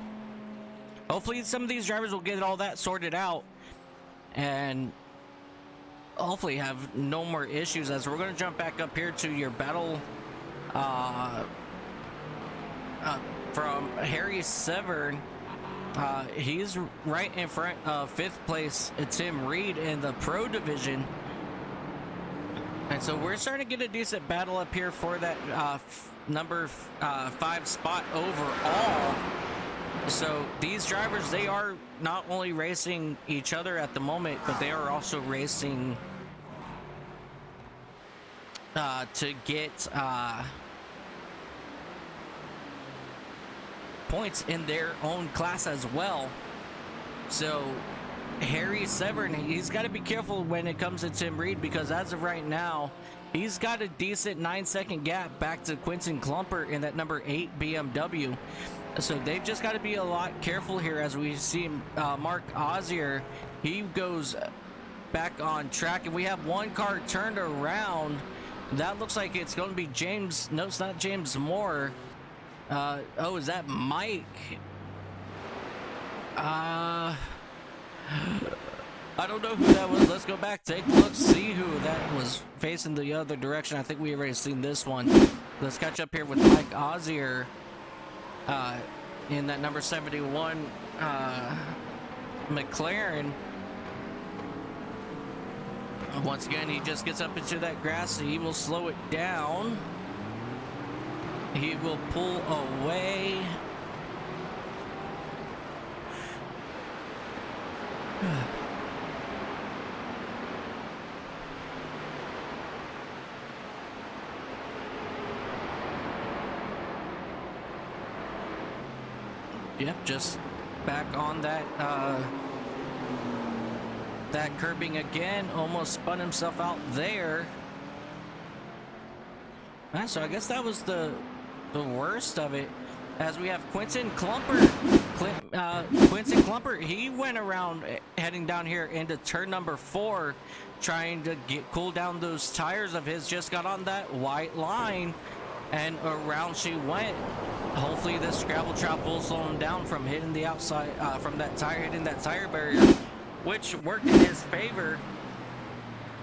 S1: hopefully some of these drivers will get all that sorted out and hopefully have no more issues, as we're going to jump back up here to your battle from Harry Severn. He's right in front of 5th place Tim Reed in the pro division. And so we're starting to get a decent battle up here for that number 5 spot overall. So these drivers, they are not only racing each other at the moment, but they are also racing to get points in their own class as well. So Harry Severn, he's got to be careful when it comes to Tim Reed, because as of right now, he's got a decent 9-second gap back to Quentin Klumpert in that number 8 BMW. So they've just got to be a lot careful here, as we see Mark Ozier, he goes back on track, and we have one car turned around. That looks like it's going to be James. No, it's not James Moore. Oh, is that Mike? I don't know who that was. Let's go back, take a look, see who that was facing the other direction. I think we already seen this one. Let's catch up here with Mike Ozier in that number 71 McLaren. Once again, he just gets up into that grass. He will slow it down. He will pull away. Yep, just back on that that curbing again. Almost spun himself out there. So I guess that was the worst of it. As we have Quinton Clumper. Quinton Clumper, he went around heading down here into turn number 4, trying to cool down those tires of his. Just got on that white line, and around she went. Hopefully this gravel trap will slow him down from hitting the outside, from that tire, hitting that tire barrier, which worked in his favor.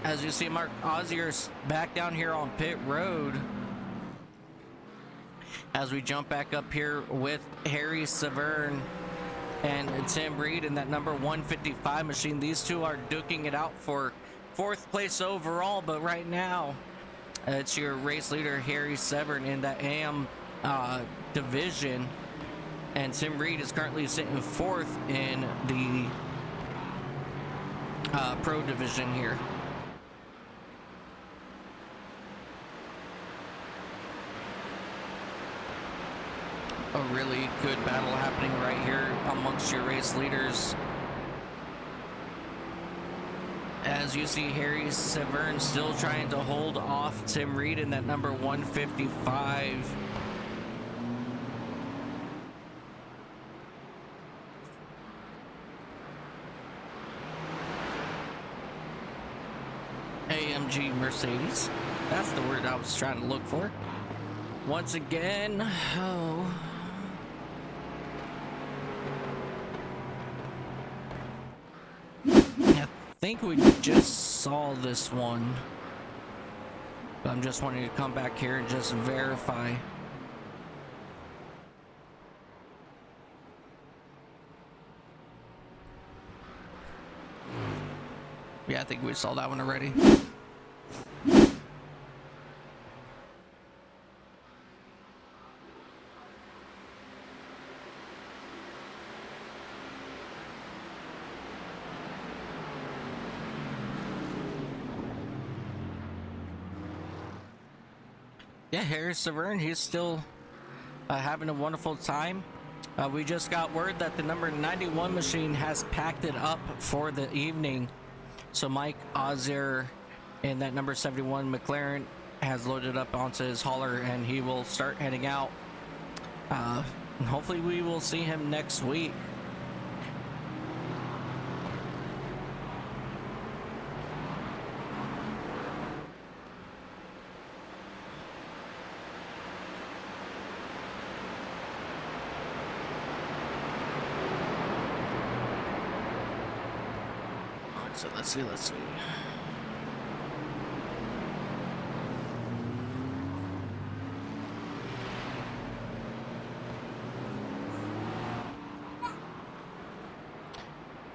S1: As you see, Mark Ozier's back down here on pit road. As we jump back up here with Harry Severn and Tim Reed in that number 155 machine. These two are duking it out for 4th place overall, but right now it's your race leader Harry Severn in that AM division, and Tim Reed is currently sitting 4th in the pro division here. A really good battle happening right here amongst your race leaders. As you see, Harry Severn still trying to hold off Tim Reed in that number 155. AMG Mercedes. That's the word I was trying to look for. Once again, I think we just saw this one. But I'm just wanting to come back here and just verify. Yeah, I think we saw that one already. Yeah, Harry Severn, he's still having a wonderful time. We just got word that the number 91 machine has packed it up for the evening. So Mike Ozier in that number 71 McLaren has loaded up onto his hauler, and he will start heading out. Hopefully we will see him next week. So let's see.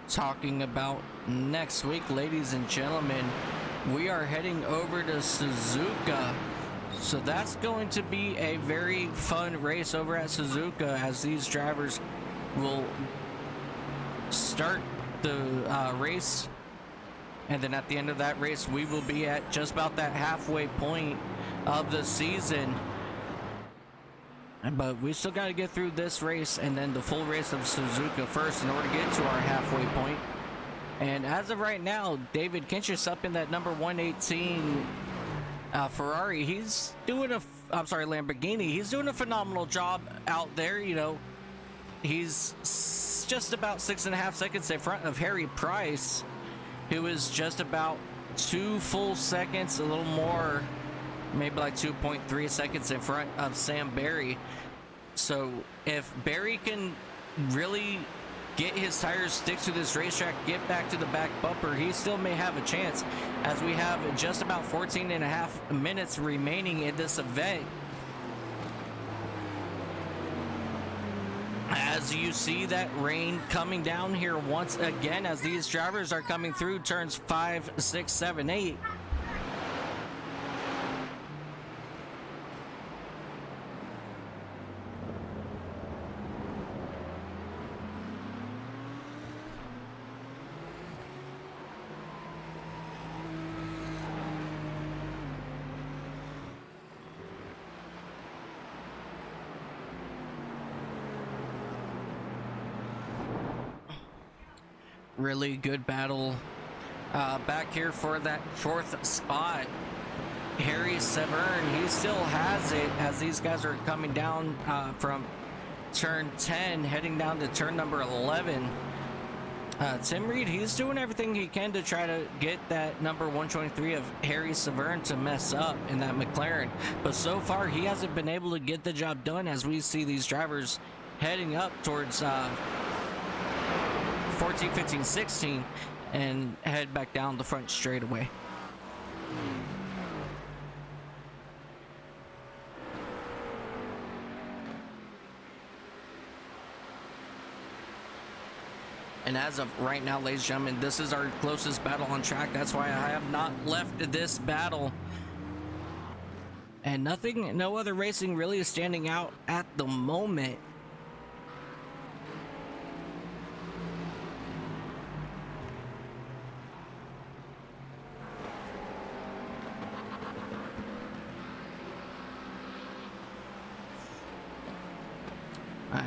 S1: Talking about next week, ladies and gentlemen, we are heading over to Suzuka. So that's going to be a very fun race over at Suzuka, as these drivers will start the race. And then at the end of that race, we will be at just about that halfway point of the season. But we still got to get through this race and then the full race of Suzuka first in order to get to our halfway point. And as of right now, David Kinchis up in that number 118 Ferrari. He's doing Lamborghini. He's doing a phenomenal job out there. You know, he's just about 6.5 seconds in front of Harry Price, who is just about 2 full seconds, a little more, maybe like 2.3 seconds in front of Sam Barry. So if Barry can really get his tires, stick to this racetrack, get back to the back bumper, he still may have a chance, as we have just about 14.5 minutes remaining in this event. As you see that rain coming down here once again, as these drivers are coming through turns 5, 6, 7, 8. really good battle back here for that 4th spot. Harry Severn, he still has it as these guys are coming down from turn 10, heading down to turn number 11. Tim Reed, he's doing everything he can to try to get that number 123 of Harry Severn to mess up in that McLaren. But so far, he hasn't been able to get the job done as we see these drivers heading up towards 14, 15, 16 and head back down the front straightaway. And as of right now, ladies and gentlemen, this is our closest battle on track. That's why I have not left this battle. And no other racing really is standing out at the moment.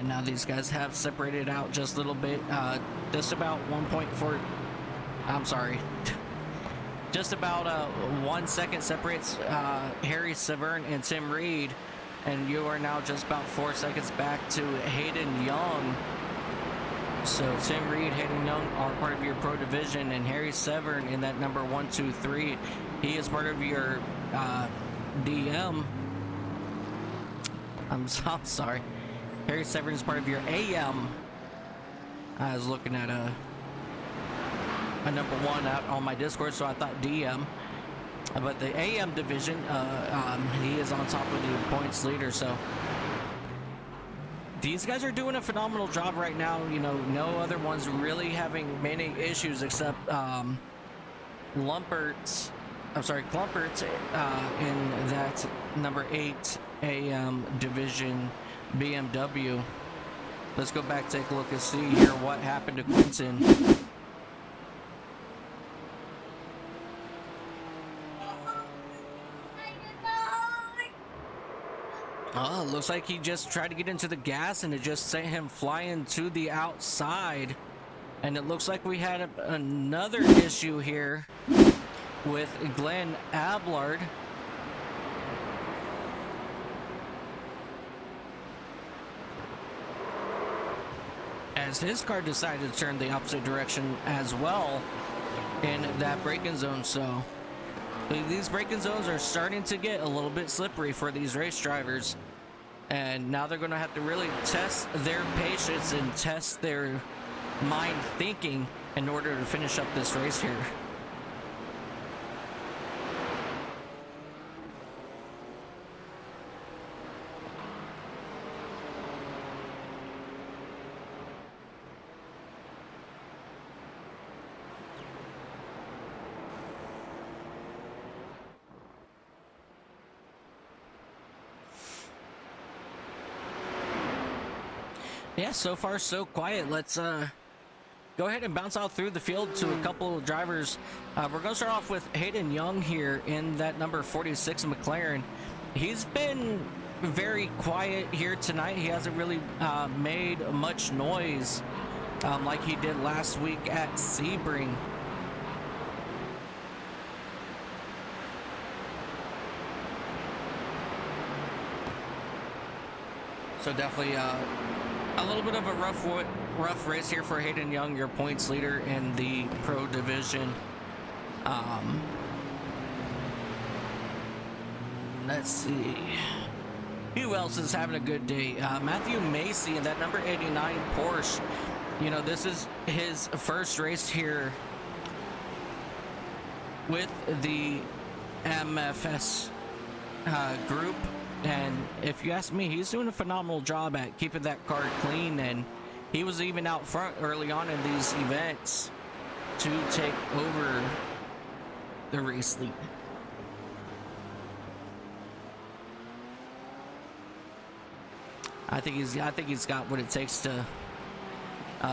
S1: Now these guys have separated out just a little bit, just about 1.4, I'm sorry, just about 1 second separates Harry Severn and Tim Reed, and you are now just about 4 seconds back to Hayden Young. So Tim Reed, Hayden Young are part of your pro division, and Harry Severn in that number 1, 2, 3, he is part of your DM. I'm sorry. Harry Severn is part of your AM. I was looking at a number 1 out on my Discord, so I thought DM. But the AM division, he is on top of the points leader. So these guys are doing a phenomenal job right now. You know, no other ones really having many issues except Clumpert's in that number 8 AM division. BMW. Let's go back, take a look and see here what happened to Quinton. Oh, looks like he just tried to get into the gas and it just sent him flying to the outside. And it looks like we had another issue here with Glenn Ablard. As his car decided to turn the opposite direction as well in that braking zone. So these braking zones are starting to get a little bit slippery for these race drivers, and now they're going to have to really test their patience and test their mind thinking in order to finish up this race here. Yeah, so far so quiet. Let's go ahead and bounce out through the field to a couple of drivers. We're going to start off with Hayden Young here in that number 46 McLaren. He's been very quiet here tonight. He hasn't really made much noise like he did last week at Sebring. So definitely a little bit of a rough race here for Hayden Young, your points leader in the pro division. Let's see. Who else is having a good day? Matthew Macy in that number 89 Porsche. You know, this is his first race here with the MFS group. And if you ask me, he's doing a phenomenal job at keeping that car clean, and he was even out front early on in these events to take over the race lead. I think he's got what it takes to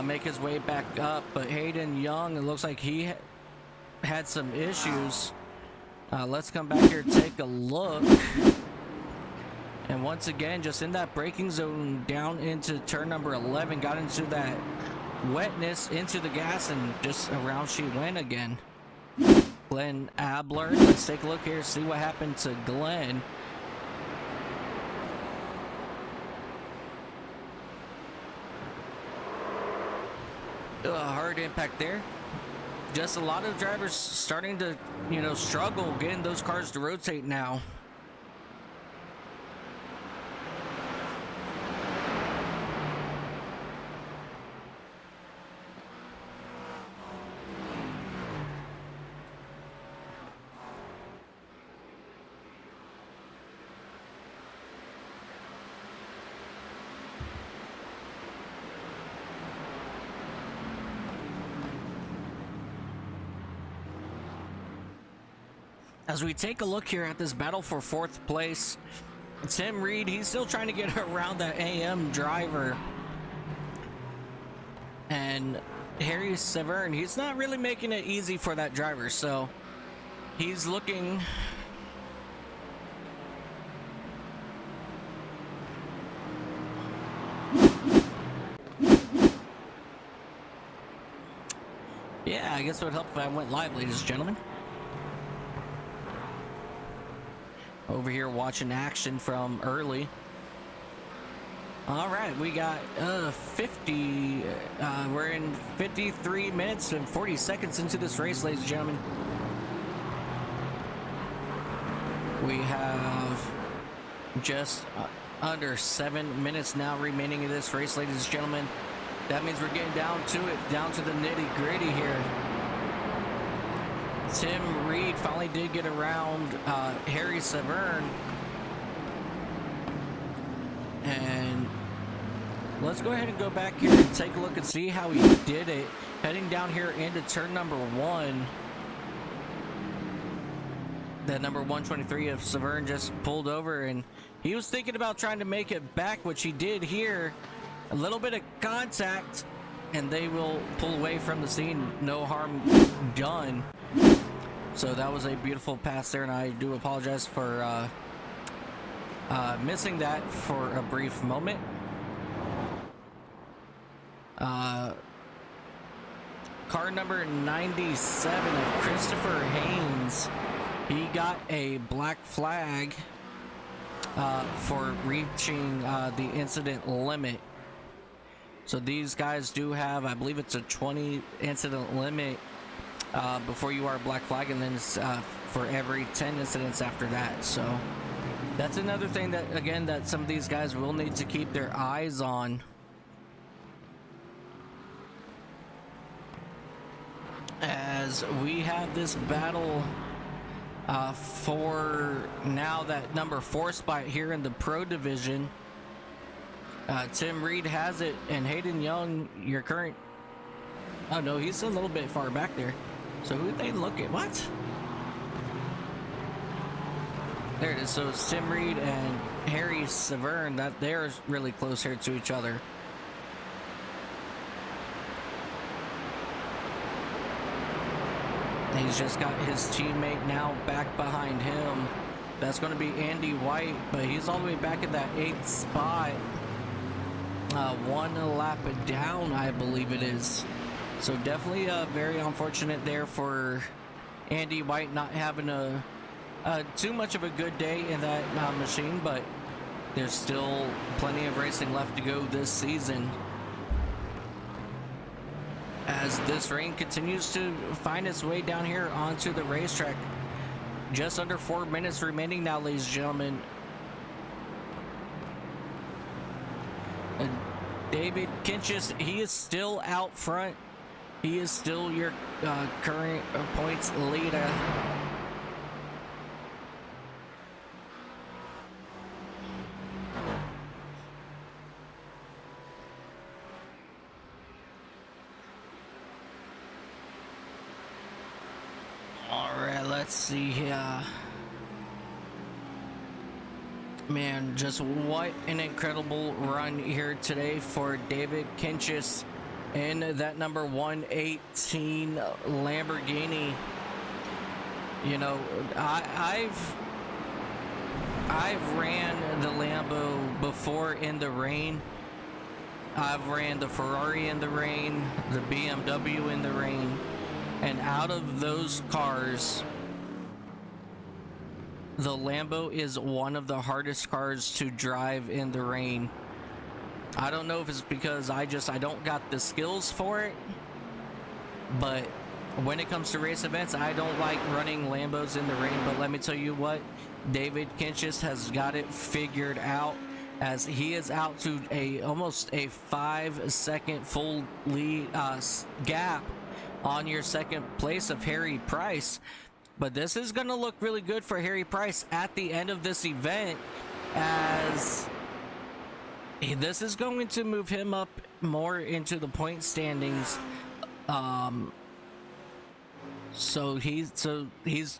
S1: make his way back up. But Hayden Young, it looks like he had some issues. Let's come back here and take a look. And once again, just in that braking zone down into turn number 11, got into that wetness into the gas, and just around she went again. Glenn Abler, let's take a look here, see what happened to Glenn. Hard impact there. Just a lot of drivers starting to, you know, struggle getting those cars to rotate now. As we take a look here at this battle for 4th place, Tim Reed, he's still trying to get around that AM driver. And Harry Severn, he's not really making it easy for that driver, so he's looking... Yeah, I guess it would help if I went live, ladies and gentlemen. Over here watching action from early. All right, we got 50. We're in 53 minutes and 40 seconds into this race, ladies and gentlemen. We have just under 7 minutes now remaining in this race, ladies and gentlemen. That means we're getting down to it, down to the nitty gritty here. Tim Reed finally did get around Harry Severn. And let's go ahead and go back here and take a look and see how he did it. Heading down here into turn number 1. That number 123 of Severn just pulled over, and he was thinking about trying to make it back, which he did here. A little bit of contact, and they will pull away from the scene. No harm done. So that was a beautiful pass there, and I do apologize for missing that for a brief moment. Car number 97 of Christopher Haynes, he got a black flag for reaching the incident limit. So these guys do have, I believe it's a 20 incident limit before you are black flag, and then it's for every 10 incidents after that. So that's another thing that, again, that some of these guys will need to keep their eyes on. As we have this battle for now that number 4 spot here in the Pro Division. Tim Reed has it, and Hayden Young, your current... Oh no, he's a little bit far back there. So who they look at? What? There it is. So it's Tim Reed and Harry Severn. That they're really close here to each other. He's just got his teammate now back behind him. That's going to be Andy White, but he's all the way back in that 8th spot. 1 lap down, I believe it is. So definitely very unfortunate there for Andy White not having too much of a good day in that machine, but there's still plenty of racing left to go this season. As this rain continues to find its way down here onto the racetrack. Just under 4 minutes remaining now, ladies and gentlemen. David Kinchis, he is still out front. He is still your current points leader. Let's see here. Man, just what an incredible run here today for David Kinchis in that number 118 Lamborghini. You know, I've ran the Lambo before in the rain, I've ran the Ferrari in the rain, the BMW in the rain, and out of those cars, the Lambo is one of the hardest cars to drive in the rain. I don't know if it's because I don't got the skills for it, but when it comes to race events, I don't like running Lambos in the rain. But let me tell you what, David Kinchis has got it figured out, as he is out to almost a 5-second full lead gap on your second place of Harry Price. But this is going to look really good for Harry Price at the end of this event, as this is going to move him up more into the point standings. So he's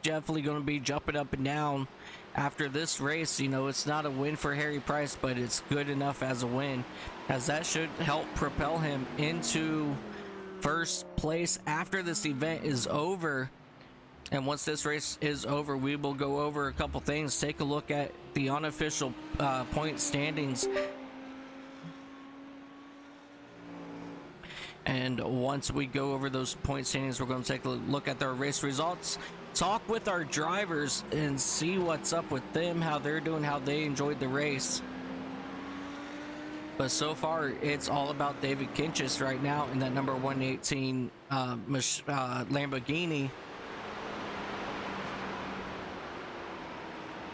S1: definitely going to be jumping up and down after this race. You know, it's not a win for Harry Price, but it's good enough as a win, as that should help propel him into first place after this event is over. And once this race is over, we will go over a couple things, take a look at the unofficial point standings. And once we go over those point standings, we're going to take a look at their race results, talk with our drivers, and see what's up with them, how they're doing, how they enjoyed the race. But so far, it's all about David Kinchis right now in that number 118 Lamborghini.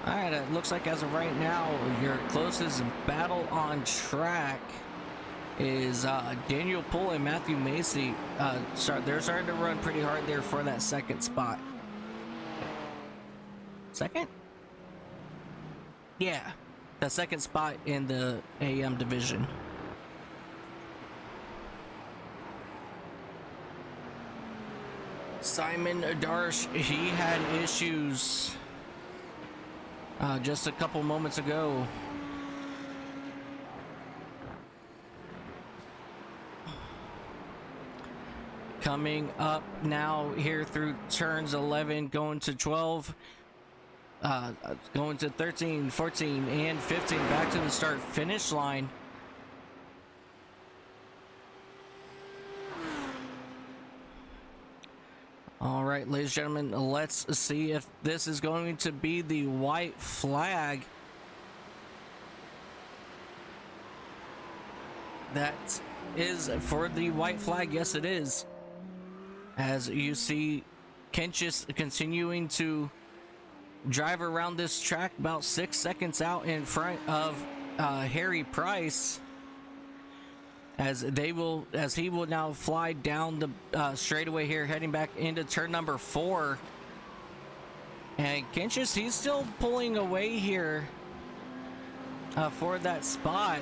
S1: Alright, it looks like as of right now, your closest battle on track is Daniel Poole and Matthew Macy. They're starting to run pretty hard there for that second spot. Second? Yeah, the second spot in the AM division. Simon Darsh, he had issues just a couple moments ago. Coming up now here through turns 11, going to 12, going to 13, 14, and 15, back to the start finish line. All right, ladies and gentlemen, let's see if this is going to be the white flag. That is for the white flag. Yes, it is. As you see, Kinchis continuing to drive around this track about 6 seconds out in front of Harry Price, as he will now fly down the straightaway here, heading back into turn number 4. And Kinchis, he's still pulling away here for that spot.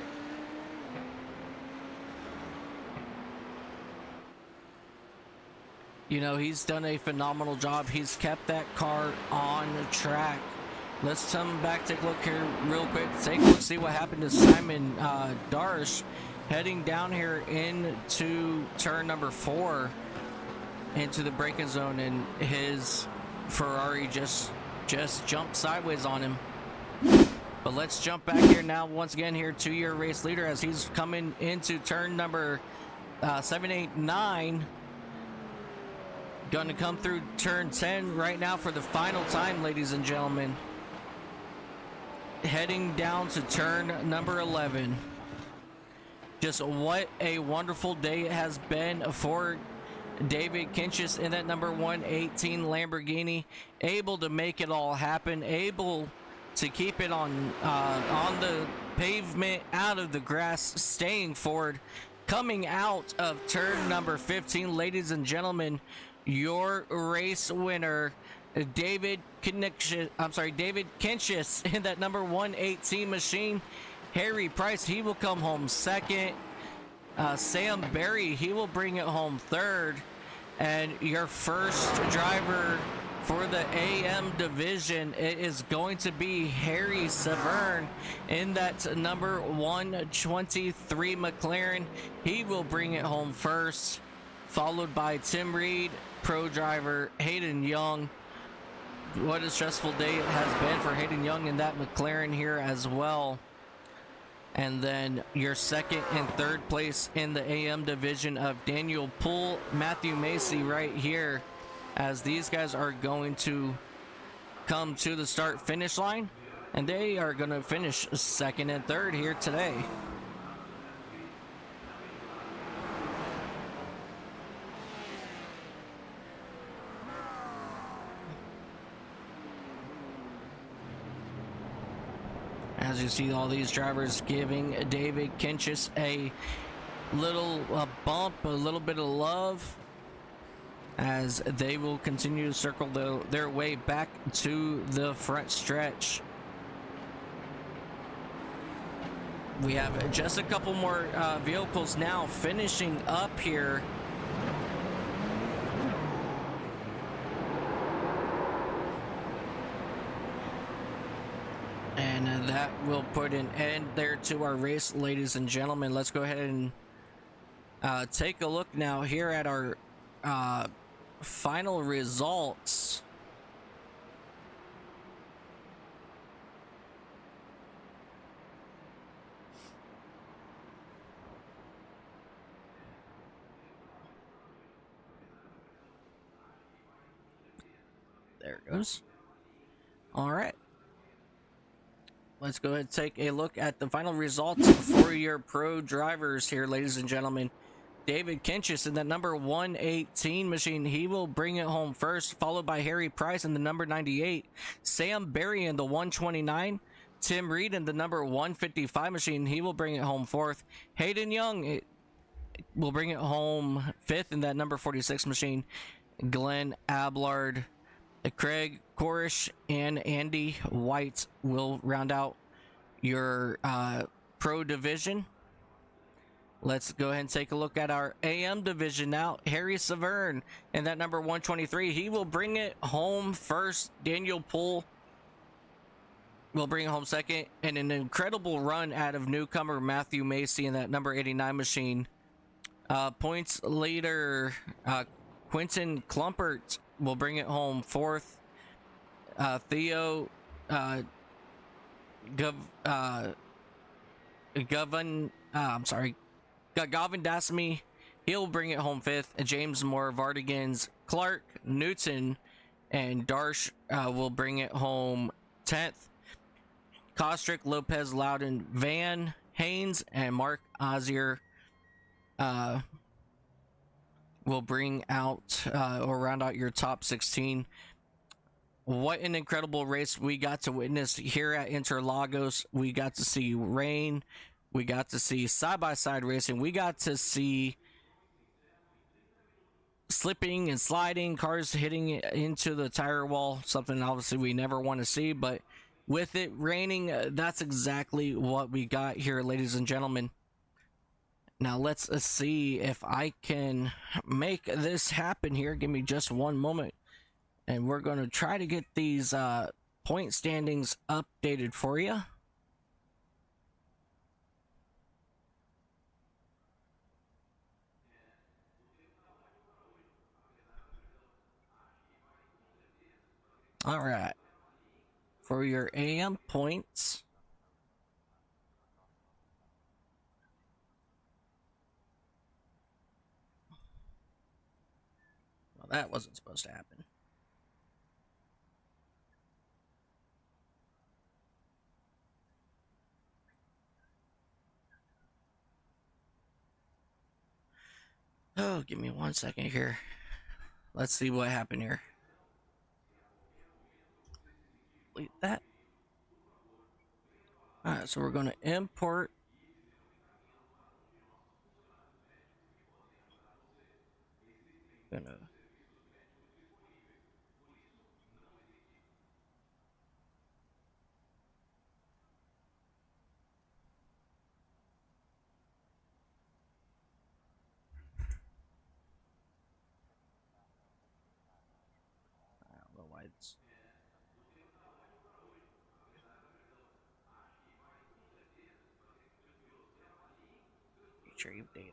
S1: You know, he's done a phenomenal job. He's kept that car on track. Let's come back, take a look here real quick, take a look, see what happened to Simon Darsh, heading down here into turn number 4, into the braking zone, and his Ferrari just jumped sideways on him. But let's jump back here now, once again here to your race leader, as he's coming into turn number 7, 8, 9. Going to come through turn 10 right now for the final time, ladies and gentlemen. Heading down to turn number 11. Just what a wonderful day it has been for David Kinchis in that number 118 Lamborghini. Able to make it all happen. Able to keep it on the pavement, out of the grass, staying forward. Coming out of turn number 15, ladies and gentlemen, your race winner, David Kinchis in that number 118 machine. Harry Price, he will come home second. Sam Berry, he will bring it home third. And your first driver for the AM division, it is going to be Harry Severn in that number 123 McLaren. He will bring it home first, followed by Tim Reed, pro driver Hayden Young. What a stressful day it has been for Hayden Young in that McLaren here as well. And then your second and third place in the AM division of Daniel Poole, Matthew Macy right here, as these guys are going to come to the start finish line, and they are going to finish second and third here today. As you see all these drivers giving David Kinchis a little bump, a little bit of love, as they will continue to circle their way back to the front stretch. We have just a couple more vehicles now finishing up here. And that will put an end there to our race, ladies and gentlemen. Let's go ahead and take a look now here at our final results. There it goes. All right. Let's go ahead and take a look at the final results for your pro drivers here, ladies and gentlemen. David Kinchis in the number 118 machine, he will bring it home first, followed by Harry Price in the number 98, Sam Berry in the 129, Tim Reed in the number 155 machine, he will bring it home fourth. Hayden Young will bring it home fifth in that number 46 machine. Glenn Ablard, Craig Korish, and Andy White will round out your pro division. Let's go ahead and take a look at our AM division now. Harry Severn in that number 123, he will bring it home first. Daniel Poole will bring it home second, and an incredible run out of newcomer Matthew Macy in that number 89 machine. Points leader Quentin Klumpert will bring it home fourth. Theo Gavin Dasmy, he'll bring it home fifth. James Moore, Vardigans, Clark, Newton, and Darsh will bring it home 10th. Kostrick, Lopez, Loudon, Van, Haynes, and Mark Ozier will bring out or round out your top 16. What an incredible race we got to witness here at Interlagos. We got to see rain. We got to see side-by-side racing. We got to see slipping and sliding, cars hitting into the tire wall, something obviously we never want to see, but with it raining, that's exactly what we got here, ladies and gentlemen. Now let's see if I can make this happen here. Give me just one moment, and we're going to try to get these point standings updated for you. All right, for your AM points, well, that wasn't supposed to happen. Oh, give me 1 second here. Let's see what happened here. Delete that. Alright, so we're going to import I don't know why it's retrieve data.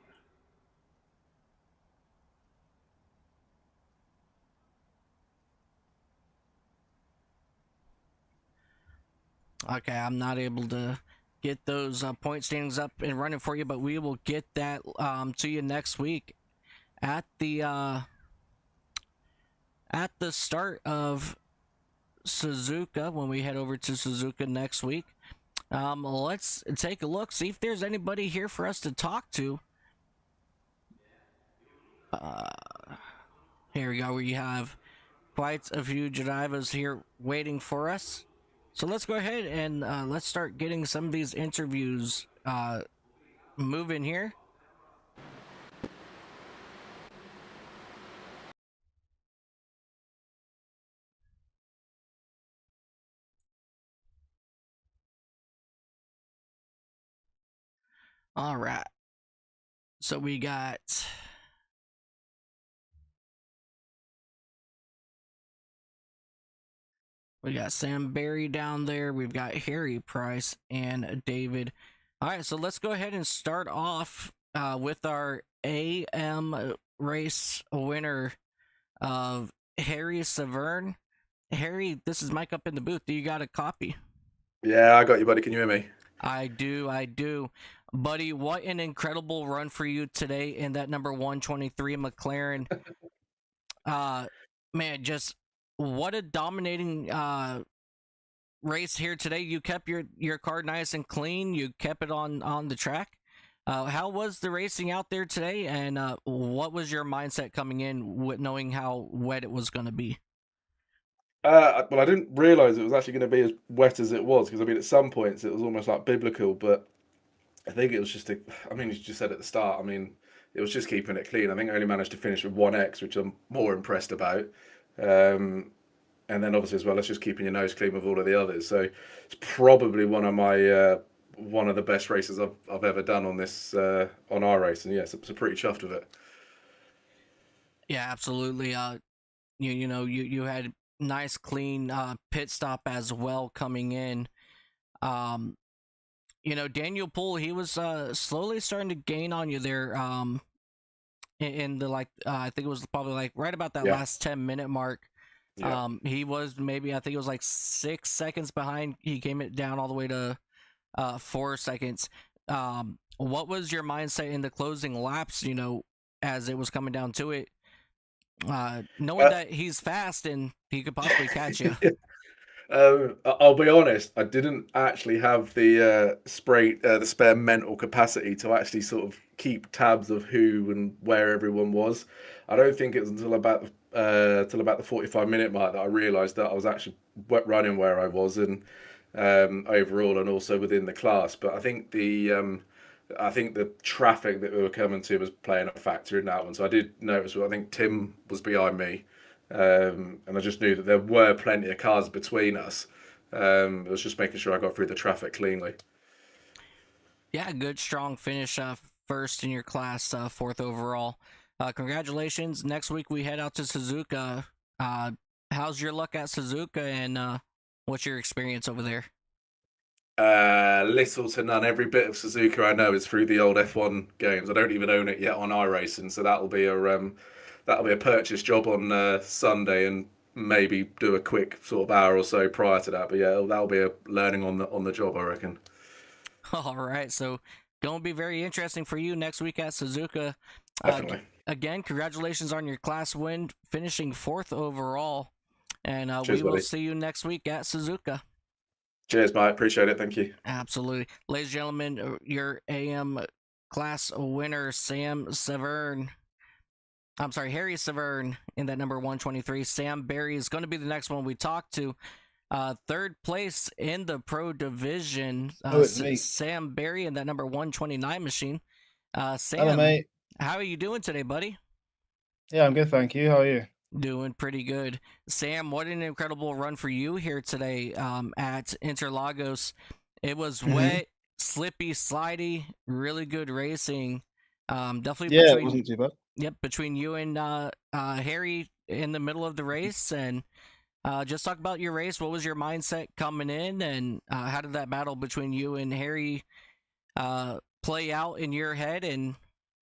S1: Okay, I'm not able to get those point standings up and running for you, but we will get that to you next week at the start of Suzuka when we head over to Suzuka next week. Let's take a look, see if there's anybody here for us to talk to. Here we go. We have quite a few drivers here waiting for us. So let's go ahead and let's start getting some of these interviews moving here. All right. So we got Sam Berry down there. We've got Harry Price and David. All right, so let's go ahead and start off with our AM race winner of Harry Severn. Harry, this is Mike up in the booth. Do you got a copy?
S2: Yeah, I got you, buddy. Can you hear me?
S1: I do. Buddy, what an incredible run for you today in that number 123 McLaren. Man, just what a dominating race here today. You kept your car nice and clean. You kept it on the track. How was the racing out there today, and what was your mindset coming in with knowing how wet it was going to be?
S2: Well, I didn't realise it was actually going to be as wet as it was because I mean, at some points it was almost like biblical, but I think it was just I mean, you just said at the start. I mean, it was just keeping it clean. I think I only managed to finish with 1X, which I'm more impressed about. And then obviously as well, it's just keeping your nose clean with all of the others. So it's probably one of the best races I've ever done on this on our race, and yes, yeah, so pretty chuffed with it.
S1: Yeah, absolutely. You had nice clean pit stop as well coming in. Daniel Poole, he was slowly starting to gain on you there. In the I think it was probably like right about that last 10-minute mark.
S2: Yeah.
S1: He was maybe, I think it was like 6 seconds behind. He came it down all the way to 4 seconds. What was your mindset in the closing laps? As it was coming down to it, knowing that he's fast and he could possibly catch you.
S2: I'll be honest, I didn't actually have the spare mental capacity to actually sort of keep tabs of who and where everyone was. I don't think it was until about the 45-minute mark that I realised that I was actually running where I was and overall and also within the class. But I think the traffic that we were coming to was playing a factor in that one. So I did notice. I think Tim was behind me. And I just knew that there were plenty of cars between us. I was just making sure I got through the traffic cleanly.
S1: Yeah, good strong finish. First in your class, fourth overall. Congratulations. Next week we head out to Suzuka. How's your luck at Suzuka, and what's your experience over there?
S2: Little to none. Every bit of Suzuka I know is through the old F1 games. I don't even own it yet on iRacing, so that'll be a purchase job on Sunday, and maybe do a quick sort of hour or so prior to that. But yeah, that'll be a learning on the job, I reckon.
S1: All right, so going to be very interesting for you next week at Suzuka.
S2: Definitely.
S1: Again, congratulations on your class win, finishing fourth overall, and
S2: Cheers,
S1: we will
S2: buddy.
S1: see you next week at Suzuka.
S2: Cheers, mate. Appreciate it. Thank you.
S1: Absolutely. Ladies and gentlemen, your AM class winner, Sam Severn. I'm sorry, Harry Severn in that number 123. Sam Berry is going to be the next one we talk to. Third place in the pro division.
S3: It's me.
S1: Sam Berry in that number 129 machine. Sam,
S3: hello, mate.
S1: How are you doing today, buddy?
S3: Yeah, I'm good, thank you. How are you?
S1: Doing pretty good. Sam, what an incredible run for you here today at Interlagos. It was wet, slippy, slidey, really good racing. Definitely.
S3: Yeah, it wasn't too bad.
S1: Yep, between you and Harry in the middle of the race. And just talk about your race. What was your mindset coming in, and how did that battle between you and Harry play out in your head? And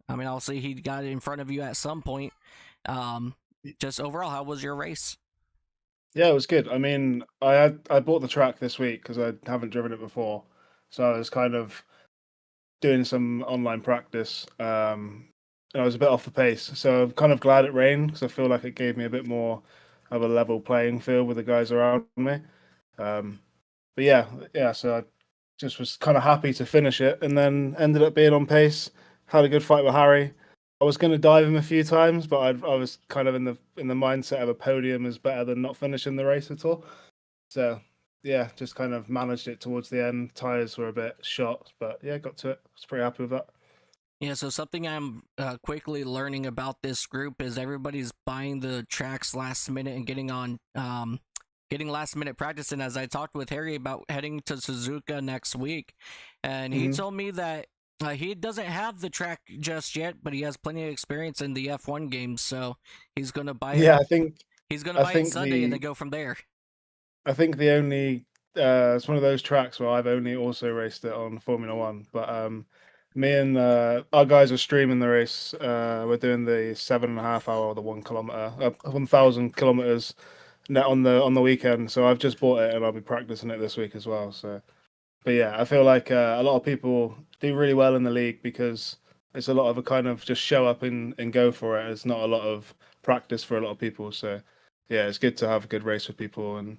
S1: I mean, obviously he got in front of you at some point. Just overall, how was your race?
S3: Yeah, it was good. I mean, I bought the track this week because I haven't driven it before, So I was kind of doing some online practice, and I was a bit off the pace. So I'm kind of glad it rained because I feel like it gave me a bit more of a level playing field with the guys around me. But yeah. So I just was kind of happy to finish it, and then ended up being on pace. Had a good fight with Harry. I was going to dive him a few times, but I was kind of in the mindset of a podium is better than not finishing the race at all. So yeah, just kind of managed it towards the end. Tires were a bit shot, but yeah, got to it. I was pretty happy with that.
S1: Yeah, so something I'm quickly learning about this group is everybody's buying the tracks last minute and getting last minute practice. And as I talked with Harry about heading to Suzuka next week, and he told me that he doesn't have the track just yet, but he has plenty of experience in the F1 games, so he's gonna buy it.
S3: Yeah,
S1: He's gonna buy it Sunday and then go from there.
S3: I think the only it's one of those tracks where I've only also raced it on Formula One, but me and our guys are streaming the race. We're doing the 7.5 hour or the 1 kilometer, 1,000 kilometers net on the weekend. So I've just bought it and I'll be practicing it this week as well. So, but yeah, I feel like a lot of people do really well in the league because it's a lot of a kind of just show up and go for it. It's not a lot of practice for a lot of people. So yeah, it's good to have a good race with people, and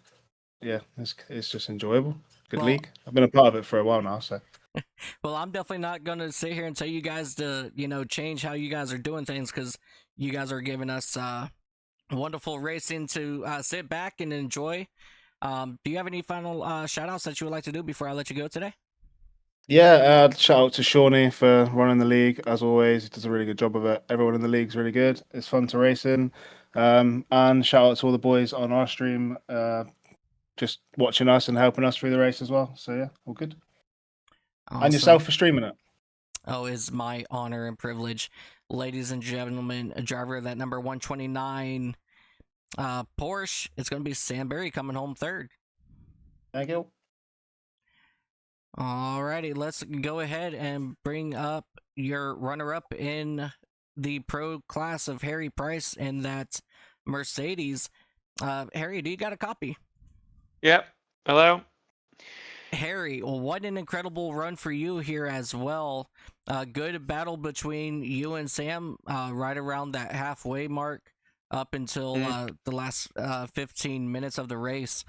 S3: yeah, it's just enjoyable. Good
S1: Well,
S3: league. I've been a part of it for a while now, so.
S1: Well, I'm definitely not going to sit here and tell you guys to, change how you guys are doing things, because you guys are giving us wonderful racing to sit back and enjoy. Do you have any final shout outs that you would like to do before I let you go today?
S3: Yeah, shout out to Shawnee for running the league as always. He does a really good job of it. Everyone in the league's really good. It's fun to race in. And shout out to all the boys on our stream, just watching us and helping us through the race as well. So yeah, all good.
S1: Awesome.
S3: And yourself for streaming it.
S1: Oh, it's my honor and privilege. Ladies and gentlemen, a driver of that number 129 Porsche, it's going to be Sam Berry coming home third.
S3: Thank you.
S1: Alrighty, let's go ahead and bring up your runner-up in the pro class of Harry Price and that Mercedes. Harry, do you got a copy?
S4: Yep. Hello.
S1: Harry, what an incredible run for you here as well. Good battle between you and Sam right around that halfway mark up until the last 15 minutes of the race.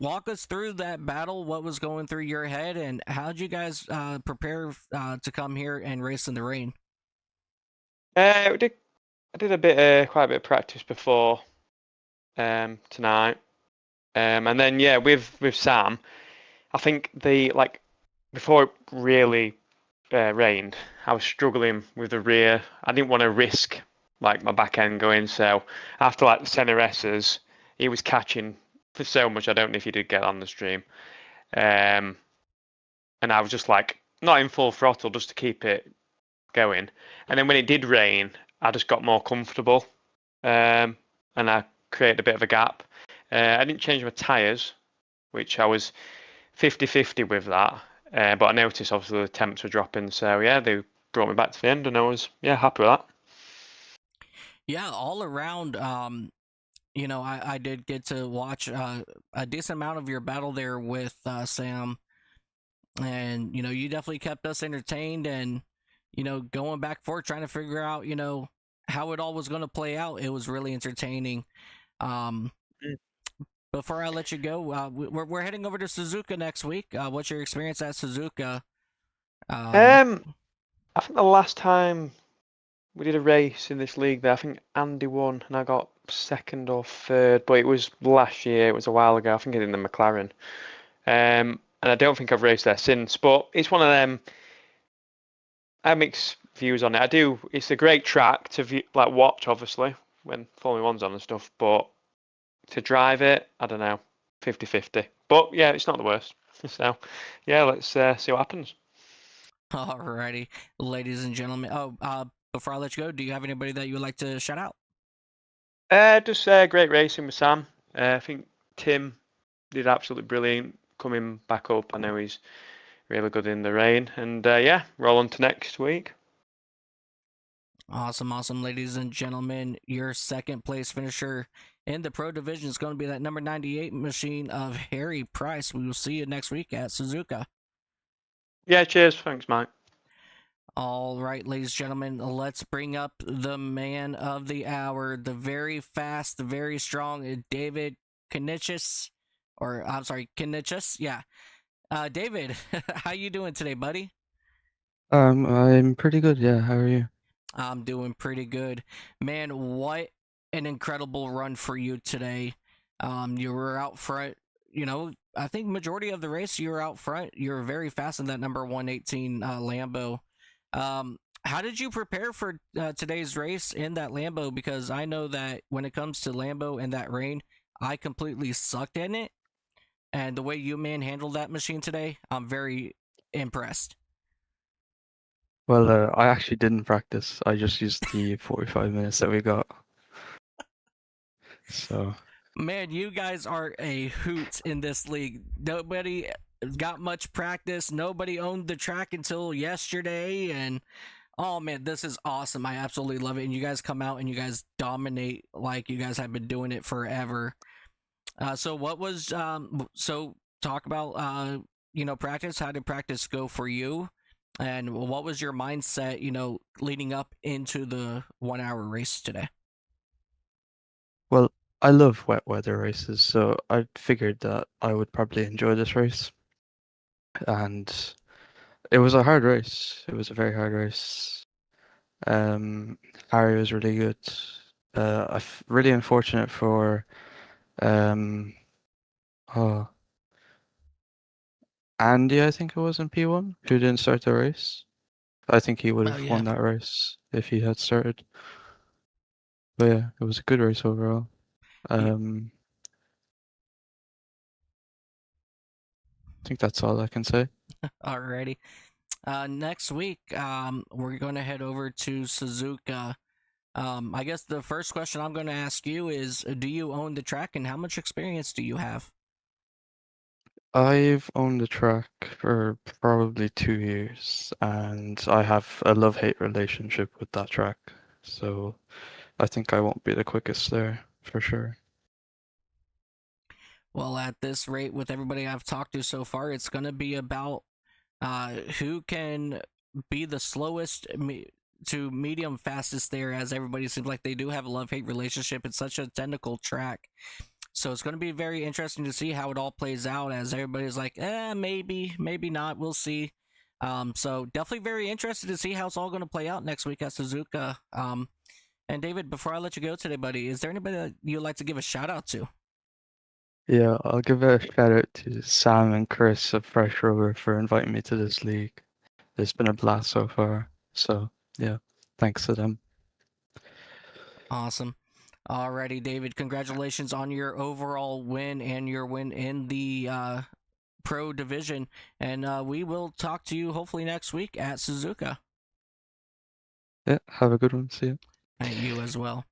S1: Walk us through that battle. What was going through your head, and how did you guys prepare to come here and race in the rain?
S4: I did quite a bit of practice before tonight, and then yeah, with Sam, I think before it really rained, I was struggling with the rear. I didn't want to risk like my back end going, so after like the center S's, he was catching for so much. I don't know if you did get on the stream, and I was just like not in full throttle just to keep it going. And then when it did rain, I just got more comfortable, and I created a bit of a gap. I didn't change my tyres, which I was 50-50 with that, but I noticed obviously the temps were dropping, so yeah, they brought me back to the end, and I was happy with that.
S1: Yeah, all around, I did get to watch a decent amount of your battle there with Sam, and you definitely kept us entertained, and going back and forth trying to figure out how it all was going to play out. It was really entertaining. Before I let you go, we're heading over to Suzuka next week. What's your experience at Suzuka?
S4: I think the last time we did a race in this league there, I think Andy won and I got second or third, but it was last year. It was a while ago. I think it was in the McLaren. And I don't think I've raced there since, but it's one of them. I have mixed views on it. I do. It's a great track to watch, obviously, when Formula One's on and stuff, but to drive it, I don't know, 50-50. But yeah, it's not the worst. So yeah, let's see what happens.
S1: Alrighty, ladies and gentlemen. Before I let you go, do you have anybody that you would like to shout out?
S4: Just great racing with Sam. I think Tim did absolutely brilliant coming back up. I know he's really good in the rain. And yeah, roll on to next week.
S1: Awesome, ladies and gentlemen. Your second place finisher in the pro division is going to be that number 98 machine of Harry Price. We will see you next week at Suzuka.
S4: Yeah, cheers. Thanks, Mike.
S1: All right, ladies and gentlemen, let's bring up the man of the hour, the very fast, the very strong David Knichis, or I'm sorry, Knichis. Yeah, David, how you doing today, buddy?
S5: I'm pretty good, yeah. How are you?
S1: I'm doing pretty good, man. What an incredible run for you today. You were out front. You know, I think majority of the race you were out front. You were very fast in that number 118 Lambo. How did you prepare for today's race in that Lambo? Because I know that when it comes to Lambo and that rain, I completely sucked in it. And the way you handled that machine today, I'm very impressed.
S5: Well, I actually didn't practice. I just used the 45 minutes that we got. So,
S1: Man, you guys are a hoot in this league. Nobody got much practice. Nobody owned the track until yesterday. And oh man, this is awesome. I absolutely love it. And you guys come out and you guys dominate like you guys have been doing it forever. So what was so talk about practice. How did practice go for you? And what was your mindset, leading up into the 1 hour race today?
S5: well, I love wet weather races, so I figured that I would probably enjoy this race. And it was a hard race. It was a very hard race. Harry was really good. Really unfortunate for oh, Andy, I think it was in P1, who didn't start the race. I think he would have won that race if he had started. But yeah, it was a good race overall. I think that's all I can say.
S1: Alrighty. Next week, we're going to head over to Suzuka. I guess the first question I'm going to ask you is, do you own the track and how much experience do you have?
S5: I've owned the track for probably 2 years, and I have a love-hate relationship with that track. So I think I won't be the quickest there, for sure.
S1: Well, at this rate, with everybody I've talked to so far, it's going to be about who can be the slowest to medium fastest there, as everybody seems like they do have a love-hate relationship. It's such a technical track. So it's going to be very interesting to see how it all plays out, as everybody's like, maybe not. We'll see. So definitely very interested to see how it's all going to play out next week at Suzuka. And David, before I let you go today, buddy, is there anybody that you'd like to give a shout out to?
S5: Yeah, I'll give a shout out to Sam and Chris of Fresh Rubber for inviting me to this league. It's been a blast so far. So yeah, thanks to them.
S1: Awesome. Alrighty, David, congratulations on your overall win and your win in the pro division. And we will talk to you hopefully next week at Suzuka.
S5: Yeah, have a good one. See you.
S1: And you as well.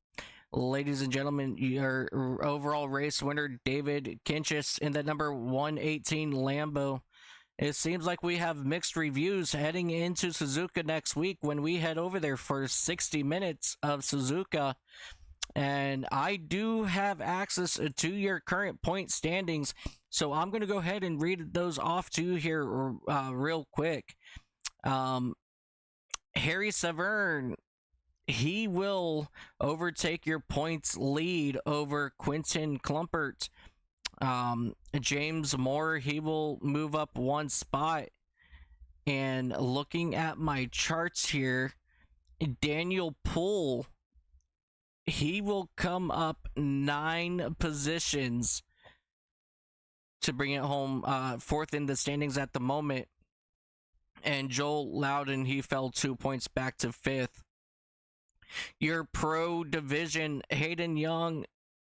S1: Ladies and gentlemen, your overall race winner, David Kinchis, in the number 118 Lambo. It seems like we have mixed reviews heading into Suzuka next week when we head over there for 60 minutes of Suzuka. And I do have access to your current point standings, so I'm going to go ahead and read those off to you here real quick. Harry Severn, he will overtake your points lead over Quentin Klumpert. James Moore, he will move up one spot. And looking at my charts here, Daniel Poole, he will come up 9 positions to bring it home, fourth in the standings at the moment. And Joel Loudon, he fell 2 points back to 5th. Your pro division, Hayden Young,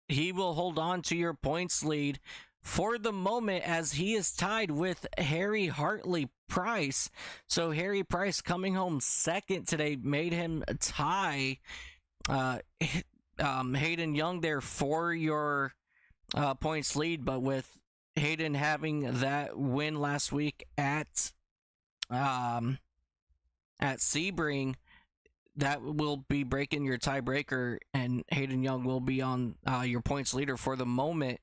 S1: he will hold on to your points lead for the moment, as he is tied with Harry Hartley Price. So Harry Price coming home second today made him tie Hayden Young there for your points lead. But with Hayden having that win last week at Sebring, that will be breaking your tiebreaker, and Hayden Young will be on your points leader for the moment.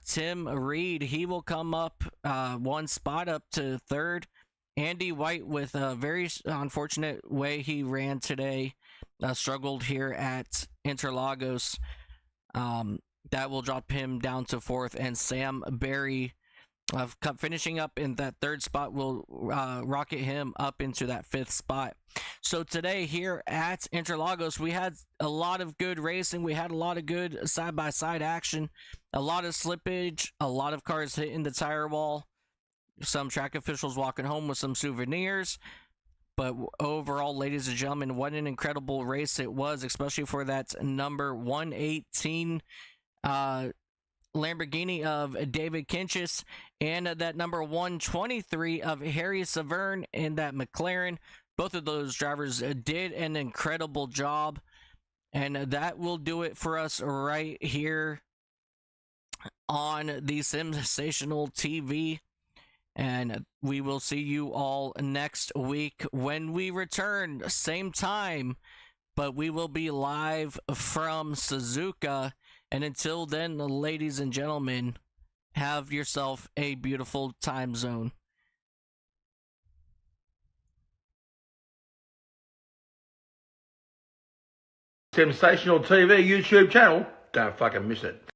S1: Tim Reed, he will come up one spot up to third. Andy White, with a very unfortunate way he ran today, struggled here at Interlagos. That will drop him down to fourth, and Sam Berry, finishing up in that third spot, will rocket him up into that fifth spot. So today here at Interlagos, we had a lot of good racing. We had a lot of good side-by-side action, a lot of slippage, a lot of cars hitting the tire wall, some track officials walking home with some souvenirs. But overall, ladies and gentlemen, what an incredible race it was, especially for that number 118 Lamborghini of David Kinchis, and that number 123 of Harry Severn in that McLaren. Both of those drivers did an incredible job, and that will do it for us right here on the Sensational TV. And we will see you all next week when we return, same time, but we will be live from Suzuka. And until then, ladies and gentlemen, have yourself a beautiful time zone.
S6: Sensational TV YouTube channel. Don't fucking miss it.